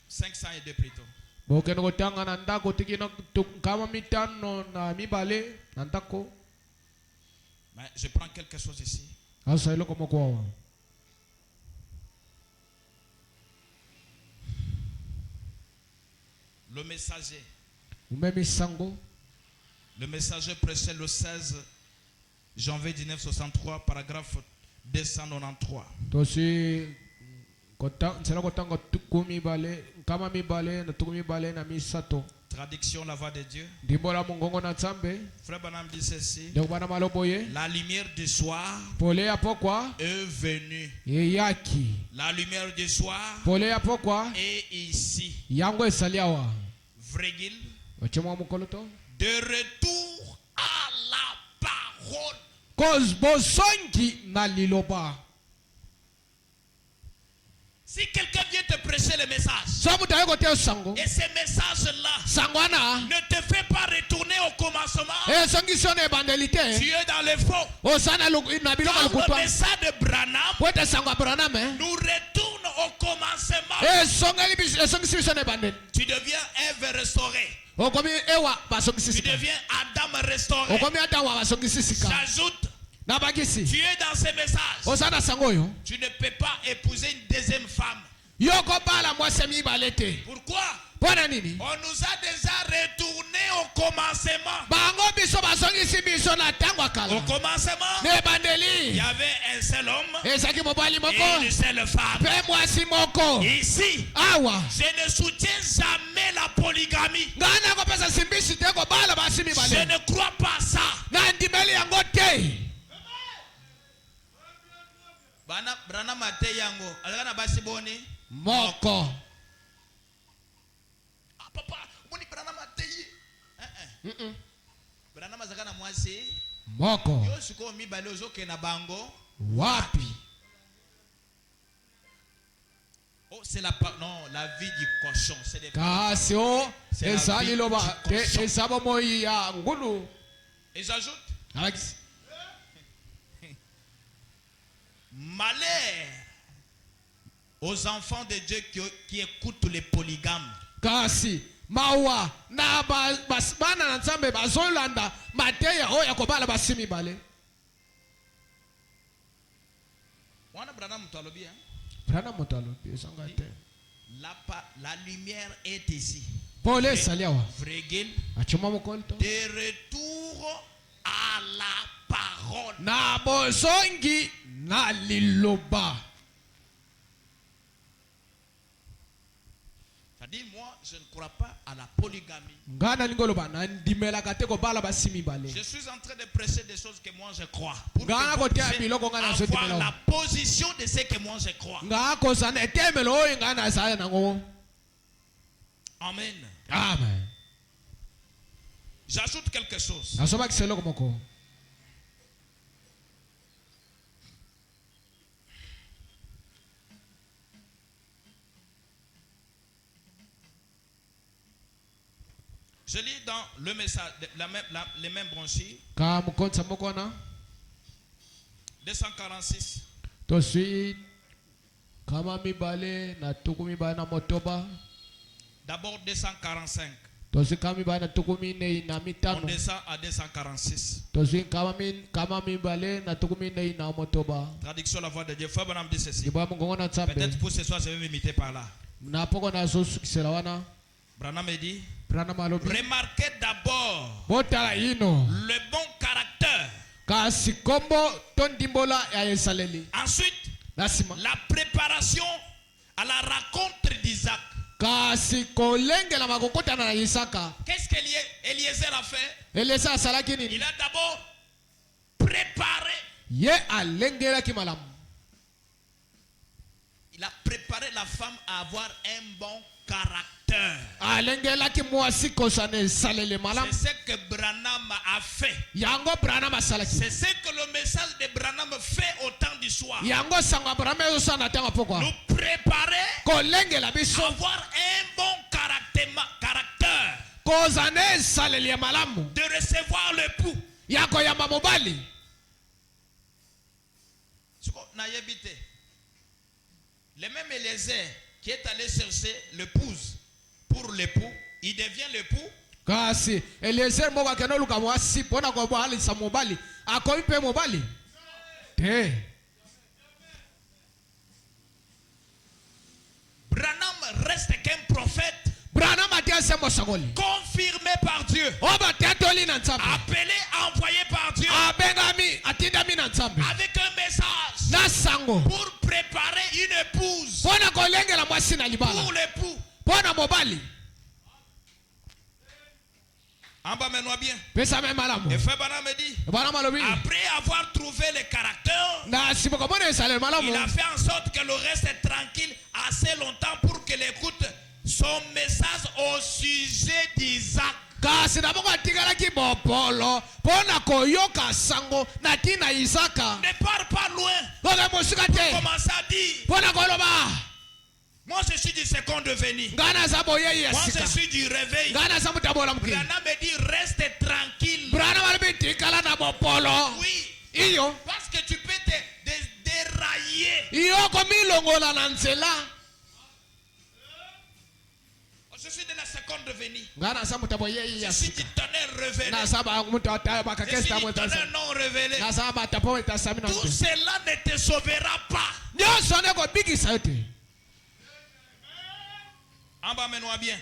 500 et 2 plutôt. Mais je prends quelque chose ici. Le messager. Le messager prêchait le 16 janvier 1963, paragraphe 293. Traduction la voix de Dieu. Frère Branham dit ceci. La lumière du soir est venue. La lumière du soir est ici. Vrégil. De retour à la parole. Si quelqu'un vient te prêcher le message et ce message-là ne te fait pas retourner au commencement, tu es dans le faux. Quand le message de Branham nous retourne au commencement, tu deviens Ève restaurée. Tu deviens Adam restauré. J'ajoute, tu es dans ce message. Tu ne peux pas épouser une deuxième femme. Pourquoi? On nous a déjà retourné au commencement. Au commencement, il y avait un seul homme et une seule femme. Ici, je ne soutiens jamais la polygamie. Je ne crois pas ça. Branham mate yango alakana basi boni moko. Ah papa, boni Branham mate yi. Branham azakana mwasi moko. Yo siko mi bale ozoke na bango wapi? Oh, c'est la vie du cochon, c'est des cochons. C'est la vie du cochon. Et j'ajoute, malheur aux enfants de Dieu qui écoutent les polygames. Kasi mawa na basbana na nzambe bazolanda mateya oya kobala basimi bale. Wana Branham mutalobi hein? Branham mutalobi sangate. La lumière est ici. Paul saliawa. Vrégil. Achuma mokolto. De retour à la parole. Na bozongi na liloba. C'est-à-dire, moi, je ne crois pas à la polygamie. Je suis en train de prêcher des choses que moi je crois. Pour avoir la position de ce que moi je crois. Amen. Amen. J'ajoute quelque chose. Je lis dans le message, les mêmes branchies. 246. D'abord 245. On descend à 246. Traduction la voix de Dieu. Frère Branham dit ceci. Peut-être pour ce soir, je vais m'imiter par là. Branham dit, remarquez d'abord le bon caractère Ensuite, la préparation à la rencontre d'Isaac. Qu'est-ce qu'Eliezer a fait? Il a d'abord préparé. Il a préparé la femme à avoir un bon caractère. C'est ce que Branham a fait. C'est ce que le message de Branham fait au temps du soir. Nous préparer à avoir un bon caractère. De recevoir l'époux. Le même Eliezer qui est allé chercher l'épouse pour l'époux, il devient l'époux. Branham reste qu'un prophète confirmé par Dieu, appelé, envoyé par Dieu, avec un message pour préparer une épouse pour l'époux. Emmène-moi bien. Et frère Branham me dit, après avoir trouvé le caractère, il a fait en sorte que le reste est tranquille assez longtemps pour qu'elle écoute son message au sujet d'Isaac. Ne pars pas loin. Commence à dire, moi je suis du second devenu. Moi je suis du réveil. Branham me dit reste tranquille. Oui. Parce que tu peux te dérailler. Je suis de la seconde devenue. Je suis du tonnerre révélé. Je suis du tonnerre non révélé. Tout cela ne te sauvera pas. Emmène-moi bien.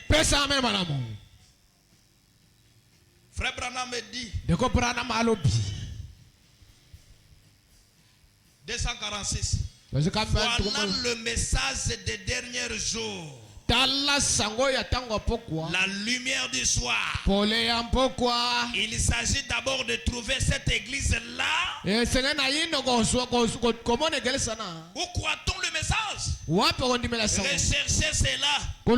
Frère Branham me dit 246. Voilà le message des derniers jours. La lumière du soir. Il s'agit d'abord de trouver cette église-là. Où croit-on le message? Recherchez cela. Vous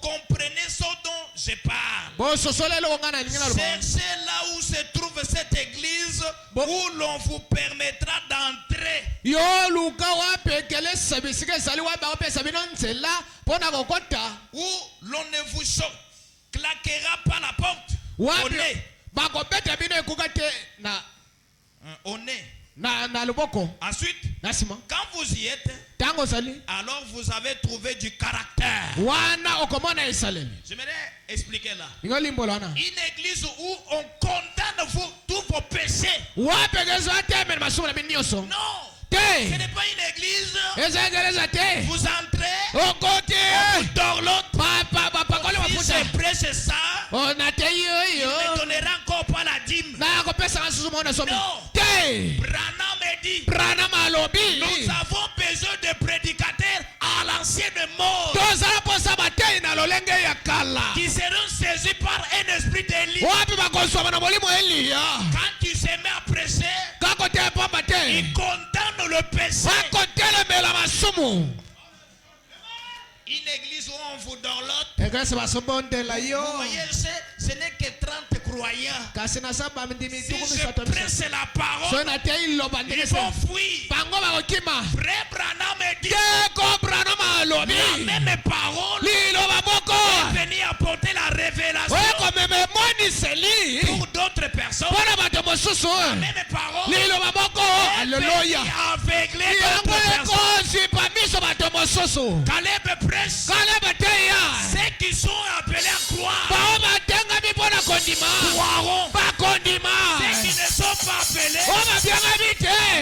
comprenez ce dont je parle. Cherchez là où se trouve cette église où l'on vous permettra d'entrer. Où l'on ne vous claquera pas la porte au nez. Au nez. Ensuite, quand vous y êtes, alors vous avez trouvé du caractère. J'aimerais expliquer là. Une église où on condamne tous vos péchés. Non. Ce n'est pas une église. Vous entrez. Vous dorlotez. Si je prêche ça, il ne donnera encore pas la dîme. Non. Branham dit, nous avons besoin de prédicateurs à l'ancienne mode qui seront saisis par un esprit d'Élie. Quand tu se mets à prêcher, il condamne le péché. Une église où on vous dorlote. Vous voyez, ce n'est que 30 croyants. Si je presse la parole, ils vont fuir. Frère Branham dit, la même parole est venue apporter la révélation pour d'autres personnes. La même parole est venue aveugler d'autres personnes. Caleb prêche. Ceux qui sont appelés à croire croiront. Ceux qui ne sont pas appelés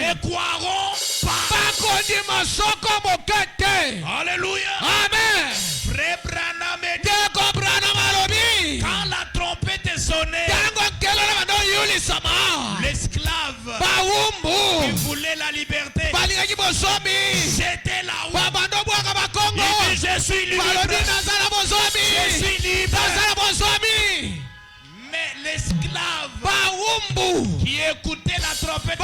ne croiront pas. Alléluia. Amen. Frère Branham dit, quand la trompette est sonnée, l'esclave la liberté. J'étais là-haut. Il dit, je suis libre. Je suis libre. Mais l'esclave qui écoutait la trompette,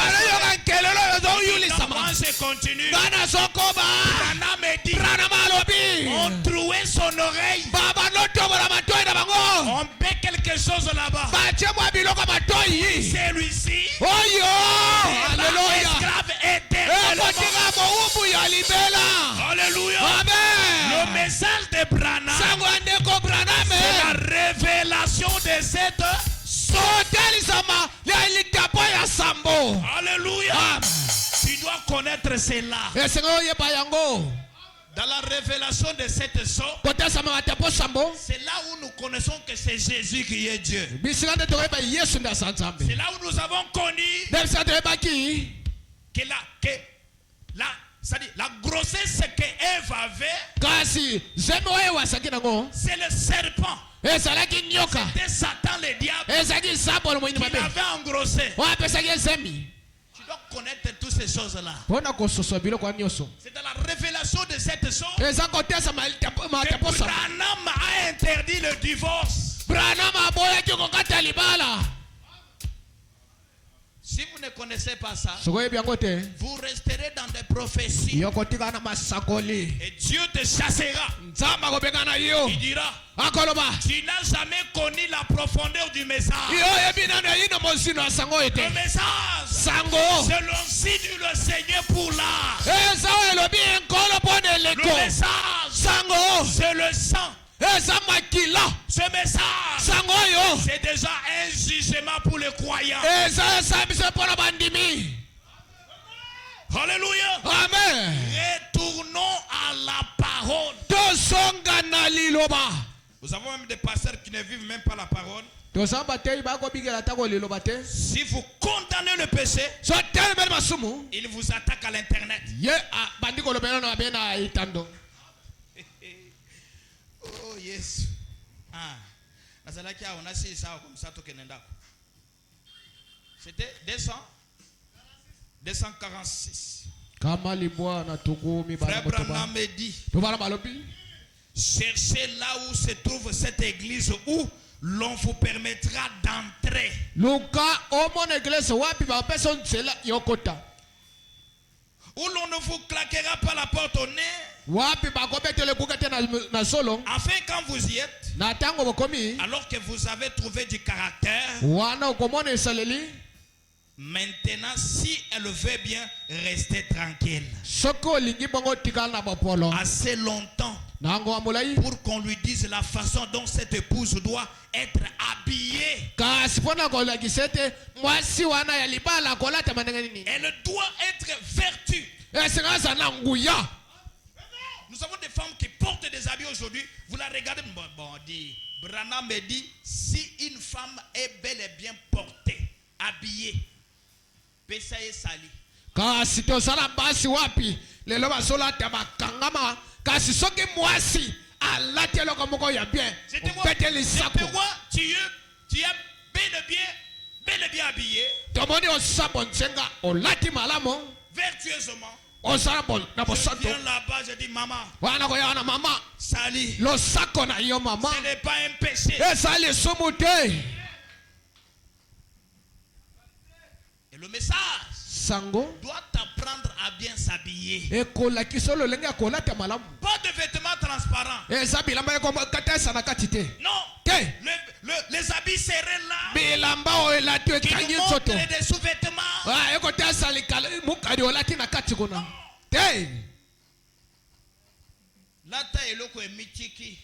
comment je continue? Branham dit, on trouait son oreille. On met quelque chose là-bas. Celui-ci, l'esclave éternellement. Alléluia. Le message de Branham, c'est la révélation de cette Alléluia. Tu dois connaître cela. Dans la révélation de cette sorte, c'est là où nous connaissons que c'est Jésus qui est Dieu. C'est là où nous avons connu que la grossesse que Ève avait, c'est le serpent. C'était Satan le diable qui l'avait engrossé. Tu dois connaître toutes ces choses-là. C'est dans la révélation de cette chose que Branham a interdit le divorce. Si vous ne connaissez pas ça, vous resterez dans des prophéties. Et Dieu te chassera. Il dira, tu n'as jamais connu la profondeur du message. Le message, c'est l'onction du Seigneur pour l'art. Le message, c'est le sang. Ce message, c'est déjà un jugement pour les croyants. Alléluia. Amen. Retournons à la parole. Nous avons même des pasteurs qui ne vivent même pas la parole. Si vous condamnez le péché, il vous attaque à l'internet. Oh yes. C'était 246. Frère Branham me dit, cherchez là où se trouve cette église où l'on vous permettra d'entrer. Où l'on ne vous claquera pas la porte au nez. Enfin, quand vous y êtes, alors que vous avez trouvé du caractère, maintenant, si elle veut bien, rester tranquille. Assez longtemps pour qu'on lui dise la façon dont cette épouse doit être habillée. Elle doit être vertu. Nous avons des femmes qui portent des habits aujourd'hui. Vous la regardez. Branham me dit, si une femme est bel et bien portée, habillée, pesa est sali. Tu es bel et bien habillé, vertueusement. Je viens là-bas, je dis maman, sali. Ce n'est pas un péché. Et le message doit t'apprendre à bien s'habiller. Pas de vêtements transparents. Non. Les habits serrés là, qui nous montrent des sous-vêtements. La taille loko emichiki.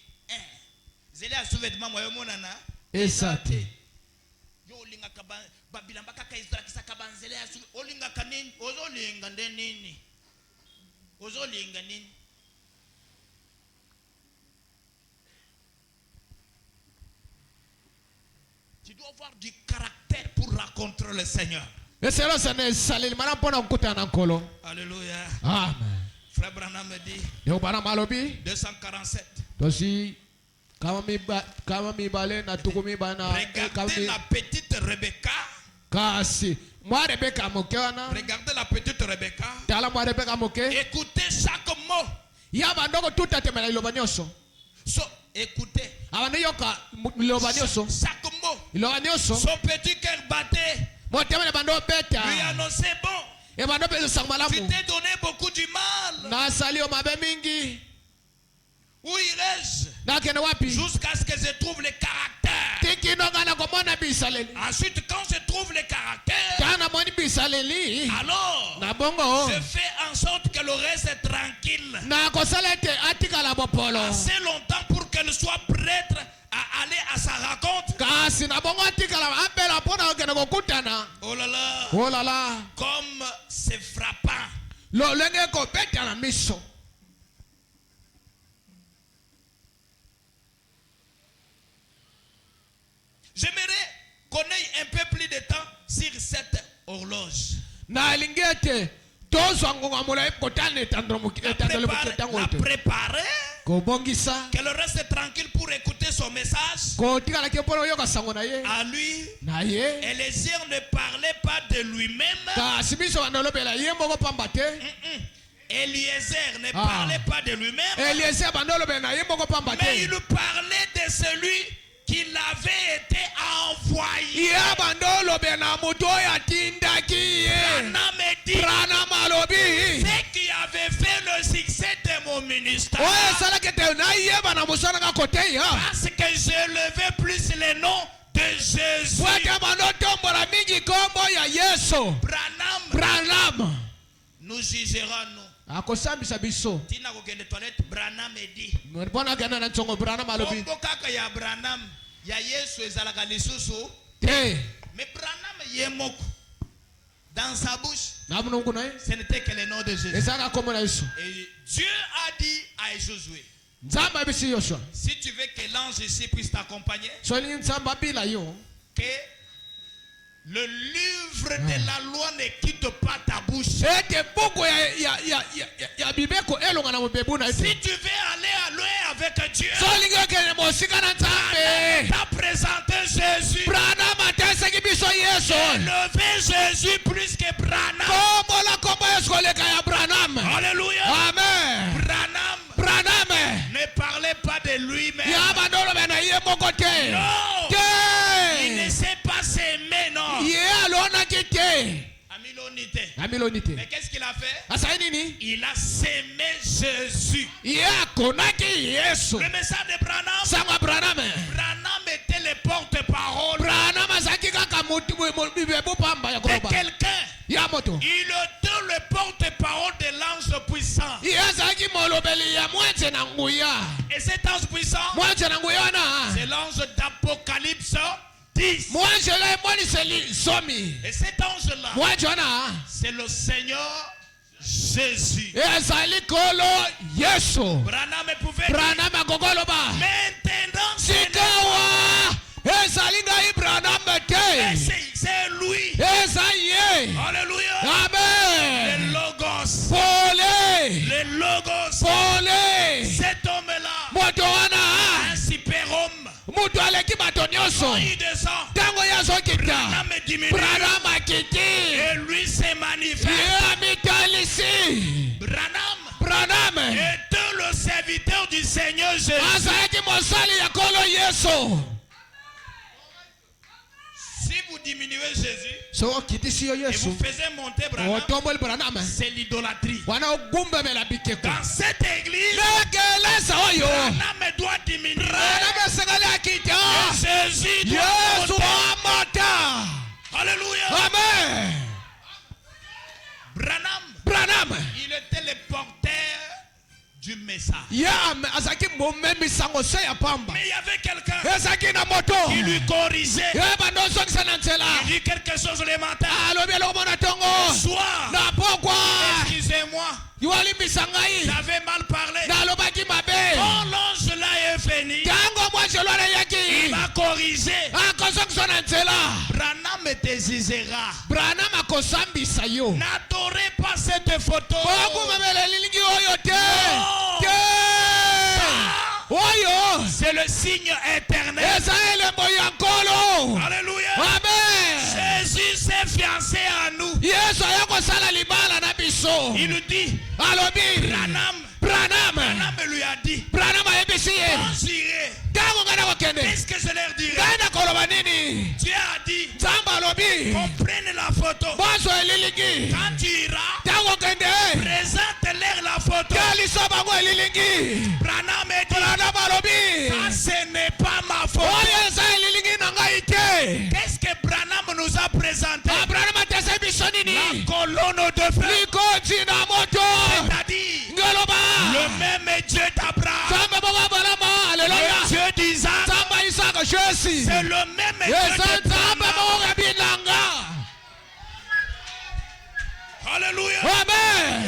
Zele a sous-vêtements moyo monana. Exacté. Yo linga kaba babilamba kaka izra kisa kabanzele ya olinga kanini ozolinga ndenini. Ozolinga nini. Tu dois avoir du caractère pour rencontrer le Seigneur. Alléluia. Amen. Frère Branham me dit 247. Regardez la petite Rebecca Regardez la petite Rebecca. Écoutez chaque mot. So, écoutez. Chaque mot. Son petit cœur battait. Lui annonçait bon. Tu t'es donné beaucoup du mal. Où irais-je? Jusqu'à ce que je trouve le caractère. Ensuite, quand je trouve le caractère, alors je fais en sorte que le reste est tranquille. Assez longtemps pour qu'elle soit prête à aller à sa rencontre. Oh là là. Comme c'est frappant. J'aimerais qu'on ait un peu plus de temps sur cette horloge. La préparer. Qu'elle reste tranquille pour écouter son message. À lui. Et les yeux ne parlaient pas de lui-même. Eliezer ne parlait pas de lui-même. Mais il parlait de celui qui avait été envoyé. C'est qui avait fait le succès de mon ministère. Parce que j'ai levé plus le nom de Jésus. Branham nous jugera nous. Tina kokende toilette Branham dit. Ya Branham ya Yesu ezalaka lisusu. Mais Branham yemoko. Dans sa bouche, ce n'était que le nom de Jésus. Et Dieu a dit à Josué, si tu veux que l'ange ici puisse t'accompagner, que le livre de la loi ne quitte pas ta bouche. Si tu veux aller à loin avec Dieu, t'as présenté Jésus. Élevé Jésus plus que Branham. Alléluia. Amen. Branham ne parlait pas de lui-même. Non. Il ne sait pas s'aimer, non. Amilonité. Mais qu'est-ce qu'il a fait? Il a s'aimé Jésus. Le message de Branham était le porte-parole de quelqu'un. Il était le porte-parole de l'ange puissant. Et cet ange puissant, c'est l'ange d'Apocalypse 10. Et cet ange-là, c'est le Seigneur Jésus. Branham pouvait dire, maintenant c'est lui. Alléluia. Amen. Le Logos. Cet homme-là, un super homme. Il descend. Branham diminue. Et lui se manifeste. Branham était le serviteur du Seigneur Jésus. Si vous diminuez Jésus et vous faites monter Branham, c'est l'idolâtrie. Dans cette église, Branham doit diminuer et Jésus doit monter. Alléluia. Amen. Branham, il était le porteur du message. Mais il y avait quelqu'un qui lui corrigeait. Il dit quelque chose le matin. Le soir, excusez-moi, j'avais mal parlé. Quand l'ange là est venu, il m'a corrigé. Branham te jugera. N'adorez pas cette photo. C'est le signe éternel. Alléluia. Amen. Jésus Il dit, alobi Branham lui a dit, Branham ayebisiye quand j'irai, tango ngana kokende qu'est-ce que je leur dirai? ngana koloba nini Dieu a dit, nzambe alobi qu'on prenne la photo. bozwa elilingi Quand tu iras, tango kende présente-leur la photo. kalisa bango elilingi Branham dit, Branham alobi ça ce n'est pas ma photo. oyo eza elilingi na ngai te. Qu'est-ce que Branham nous a présenté? Branham atesa biso nini La colonne de feu. likoti na moto C'est-à-dire, ngoloba le même Dieu d'Abraham, nzambe moko abalama le aleluya Dieu d'Isaac, nzambe isaka jesi c'est le même Dieu eza nzambe d'Abraham. moko ya bilanga. Alléluia. Amen.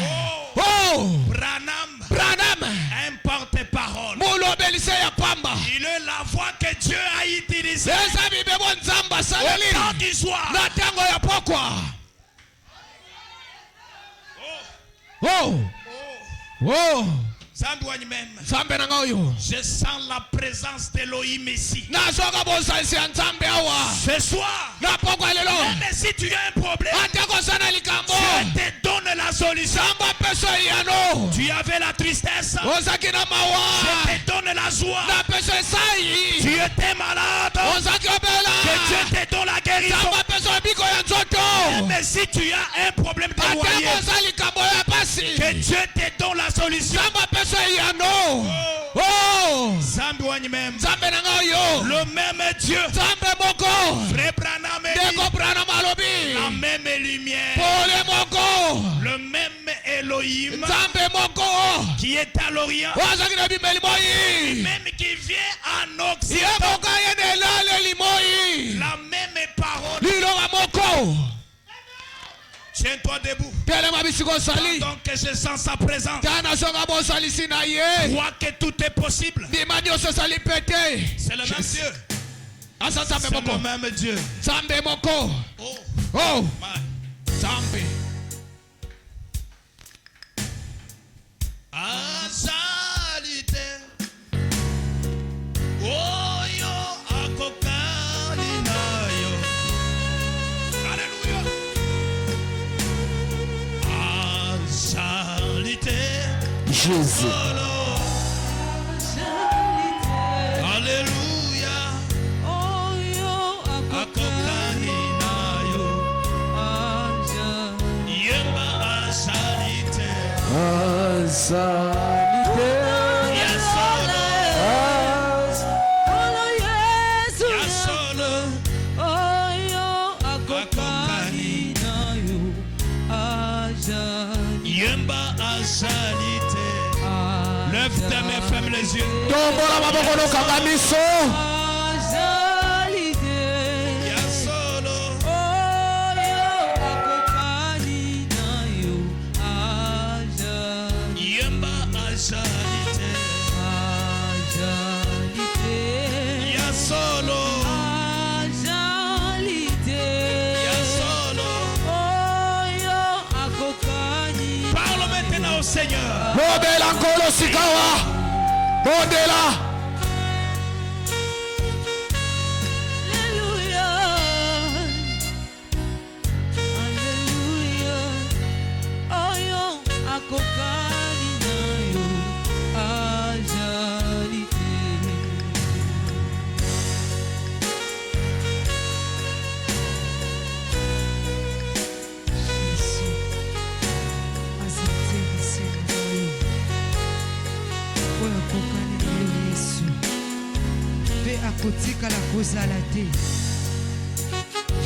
Oh. Oh. Branham, un porte-parole. mulobelise ya pamba Il est la voix que Dieu a utilisée eza bibebo nzambe au asaleli temps du soir. na ntango ya pokwa. Oh. Oh. Nzambe na ngai oyo Je sens la présence d'Elohim ici. nazoka bosalisi ya nzambe awa Ce soir, na pokwa lelo même si tu as un problème, ata kosana likambo Dieu te donne la solution. nzambe apeso yano Tu avais la tristesse, ozaki na mawa je te donne la joie. na peso esai Tu étais malade, ozaki obela que Dieu te donne la guérison. nzambe apeso ebiko ya nzoto Mais si tu as un problème de ata loyer, kosa likambo ya pasi que Dieu te donne la solution. nzambe apeso yano. Oh. nzambe na ngai oyo Le même Dieu, nzambe moko Frère Branham, ndeko Branham alobi la même lumière, pole moko le même Elohim nzambe moko qui est à l'Orient, ozaki na bimeli moi même qui vient en ye Occident, moka ye na elaleli moi la même parole. liloba moko. Tiens-toi debout. telema bisika osali Donc que je sens sa présence. tana soka bosalisi na ye Crois que tout est possible. ndima nyonso esali pete. C'est le même Dieu. asa nzambe C'est moko le même Dieu. nzambe moko. Oh, Oh. my. nzambe Azalite. Oyo akokali nayo. Alléluia. Azalite. Jésus. Alléluia. Akokali nayo. Yemba azalite. Yes, solo. Yes, solo. Yemba azalite. Lève tes mains, ferme les yeux. tombola maboko nokanga miso. Yes, solo. Yemba azalite. Yes, solo. Yes, solo. Parle maintenant au Seigneur. Modela nkolo sikawa modela akotika la kozala te.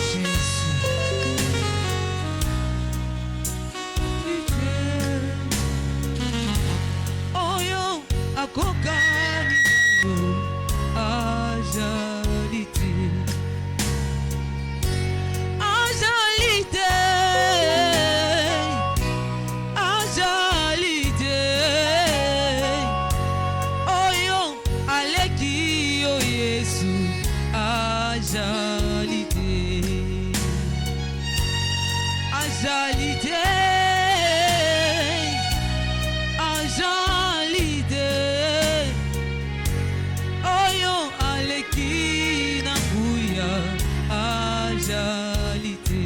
Jésus. Oyo akokani yo azali te. Azali te. Azali te. Oyo aleki yo Yesu azali te. Azali te. Azali te. Oyo aleki na nguya azali te.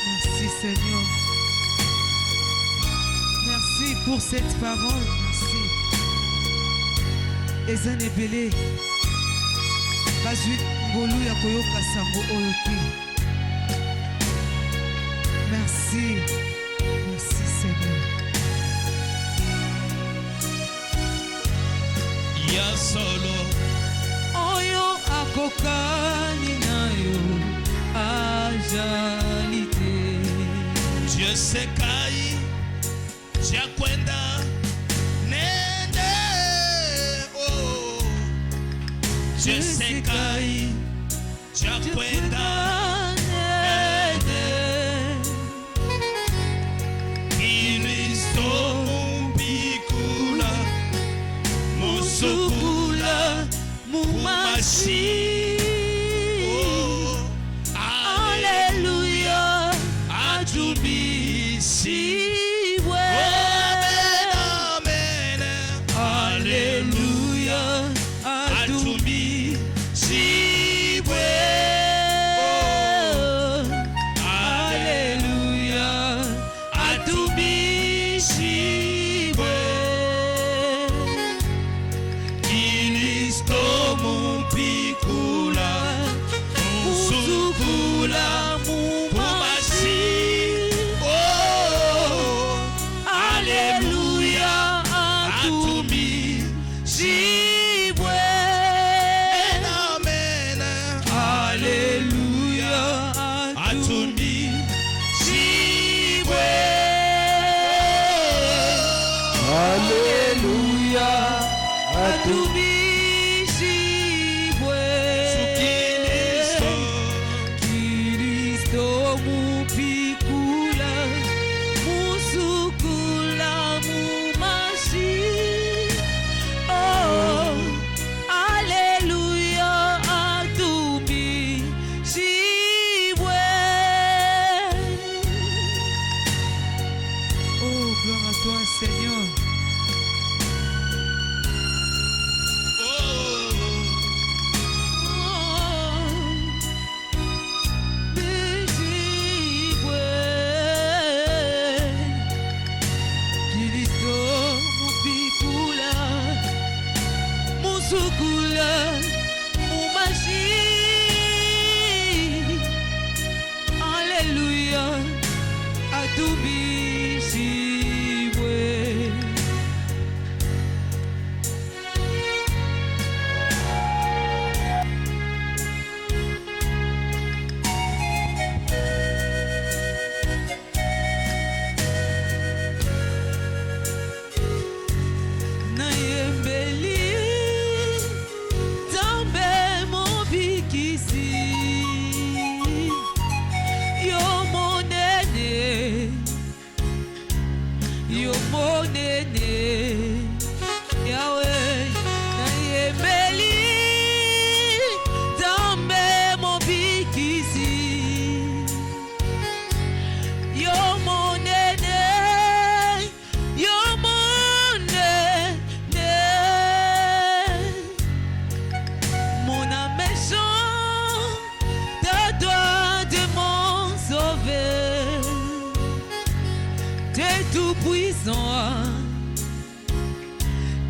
Merci pour cette parole. Merci. Ezan ebele. Bazui ngolu ya koyoka sango oyo te. Merci. Merci Seigneur. Ya solo oyo akokani na yo ajalite. Dieu sekai jakwenda nende oh. Dieu sekai jakwenda nende Kristo mumbikula musukula mumashi.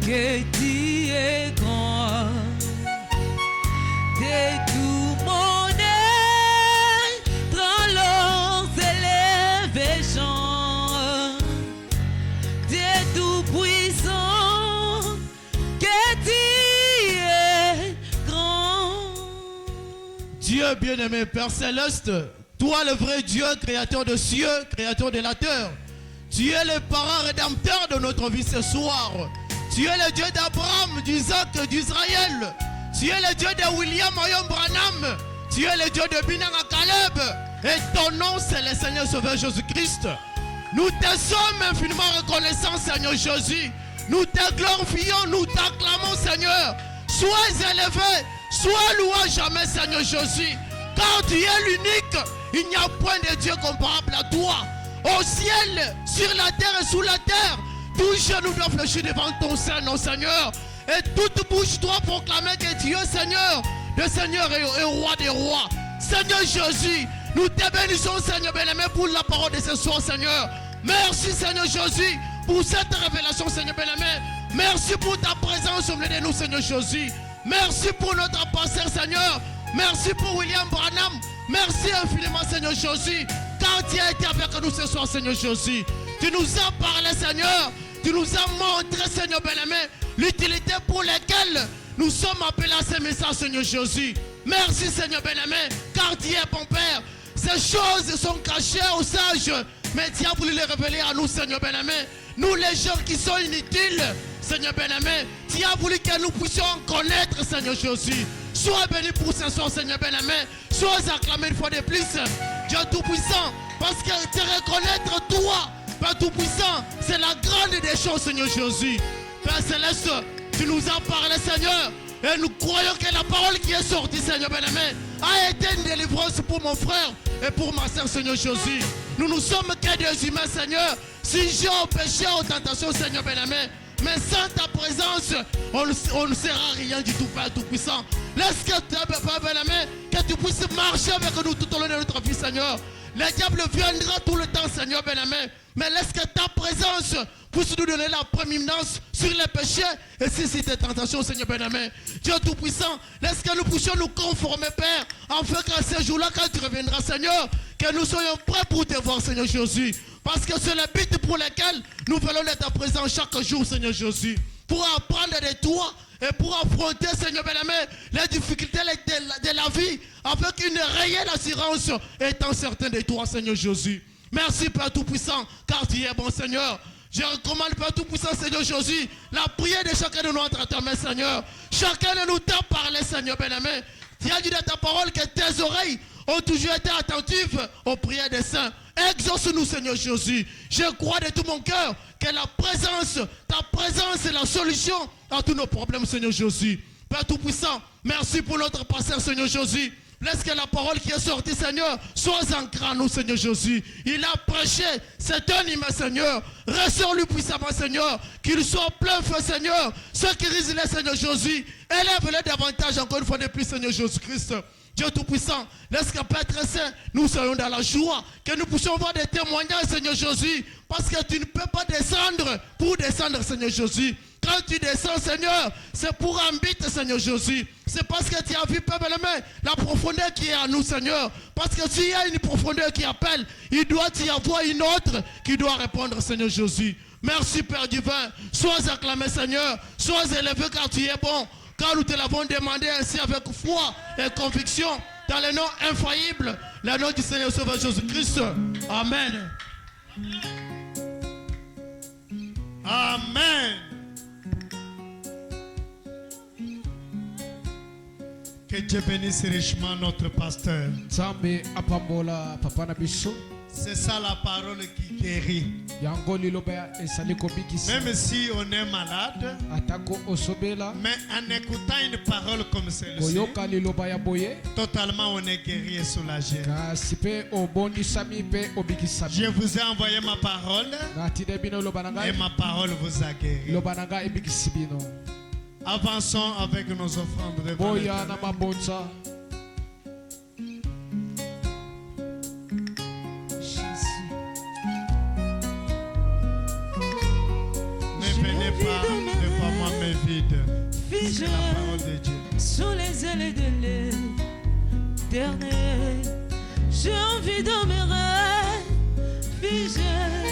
Que tu es grand, t'es tout mon être, alors élève et chant, t'es tout puissant, que tu es grand. Dieu bien-aimé, Père Céleste, toi le vrai Dieu, créateur de cieux, créateur de la terre, tu es le parent rédempteur de notre vie ce soir. Tu es le Dieu d'Abraham, d'Isaac, d'Israël. Tu es le Dieu de William Oyom Branham. Tu es le Dieu de Binanga Caleb. Et ton nom, c'est le Seigneur Sauveur Jésus-Christ. Nous te sommes infiniment reconnaissants, Seigneur Jésus. Nous te glorifions, nous t'acclamons, Seigneur. Sois élevé, sois loué jamais, Seigneur Jésus. Car tu es l'unique. Il n'y a point de Dieu comparable à toi. Au ciel, sur la terre et sous la terre. Tout genou doit fléchir devant ton Seigneur, Seigneur. Et toute bouche doit proclamer que tu es Seigneur, le Seigneur et roi des rois. Seigneur Jésus, nous te bénissons, Seigneur bien-aimé, pour la parole de ce soir, Seigneur. Merci, Seigneur Jésus, pour cette révélation, Seigneur bien-aimé. Merci pour ta présence au milieu de nous, Seigneur Jésus. Merci pour notre pasteur, Seigneur. Merci pour William Branham. Merci infiniment, Seigneur Jésus. Car tu as été avec nous ce soir, Seigneur Jésus. Tu nous as parlé, Seigneur. Tu nous as montré, Seigneur bien-aimé, l'utilité pour laquelle nous sommes appelés à ces messages, Seigneur Jésus. Merci, Seigneur bien-aimé, car tu es bon Père. Ces choses sont cachées aux sages, mais tu as voulu les révéler à nous, Seigneur bien-aimé. Nous, les gens qui sont inutiles, Seigneur bien-aimé, tu as voulu que nous puissions connaître, Seigneur Jésus. Sois béni pour ce soir, Seigneur bien-aimé. Sois acclamé une fois de plus, Dieu Tout-Puissant, parce que te reconnaître, toi, Père Tout-Puissant, c'est la grande des choses, Seigneur Jésus. Père Céleste, tu nous as parlé, Seigneur, et nous croyons que la parole qui est sortie, Seigneur bien-aimé, a été une délivrance pour mon frère et pour ma soeur, Seigneur Jésus. Nous ne sommes que des humains, Seigneur. Si j'ai au péché, aux tentations, Seigneur bien-aimé, mais sans ta présence, on ne sera rien du tout, Père Tout-Puissant. Laisse que Père bien-aimé, que tu puisses marcher avec nous tout au long de notre vie, Seigneur. Le diable viendra tout le temps, Seigneur bien-aimé, mais laisse que ta présence puisse nous donner la prééminence sur les péchés et sur tes tentations, Seigneur bien-aimé. Dieu Tout-Puissant, laisse que nous puissions nous conformer, Père, afin qu'à ce jour-là, quand tu reviendras, Seigneur, que nous soyons prêts pour te voir, Seigneur Jésus. Parce que c'est le but pour lequel nous voulons être présents chaque jour, Seigneur Jésus. Pour apprendre de toi et pour affronter, Seigneur bien-aimé, les difficultés de la vie avec une réelle assurance étant certain de toi, Seigneur Jésus. Merci, Père Tout-Puissant, car tu es bon, Seigneur. Je recommande, Père Tout-Puissant, Seigneur Jésus, la prière de chacun de nous entre ta main, Seigneur. Chacun de nous t'a parlé, Seigneur bien-aimé. Tu as dit dans ta parole que tes oreilles ont toujours été attentives aux prières des saints. Exauce-nous, Seigneur Jésus. Je crois de tout mon cœur que ta présence est la solution à tous nos problèmes, Seigneur Jésus. Père Tout-Puissant, merci pour notre pasteur, Seigneur Jésus. Laisse que la parole qui est sortie, Seigneur, soit ancrée en nous, Seigneur Jésus. Il a prêché, c'est un humain, Seigneur. Ressors-lui puissamment, Seigneur. Qu'il soit plein feu, Seigneur. Ceux qui risent les, Seigneur Jésus, élève-les davantage, encore une fois de plus, Seigneur Jésus-Christ. Dieu Tout-Puissant, laisse que Père très saint, nous soyons dans la joie, que nous puissions voir des témoignages, Seigneur Jésus, parce que tu ne peux pas descendre pour descendre, Seigneur Jésus. Quand tu descends, Seigneur, c'est pour un but, Seigneur Jésus. C'est parce que tu as vu, Père bien-aimé, la profondeur qui est en nous, Seigneur. Parce que s'il y a une profondeur qui appelle, il doit y avoir une autre qui doit répondre, Seigneur Jésus. Merci, Père divin. Sois acclamé, Seigneur. Sois élevé car tu es bon. Car nous te l'avons demandé ainsi avec foi et conviction, dans le nom infaillible, le nom du Seigneur Sauveur Jésus-Christ. Amen. Amen. Que Dieu bénisse richement notre pasteur. C'est ça la parole qui guérit. Même si on est malade, mais en écoutant une parole comme celle-ci, totalement on est guéri et soulagé. Je vous ai envoyé ma parole et ma parole vous a guéri. Avançons avec nos offrandes devant l'Éternel. Devant moi mais vide. C'est la parole de Dieu. Sous les ailes de l'Éternel, j'ai envie de me réfugier.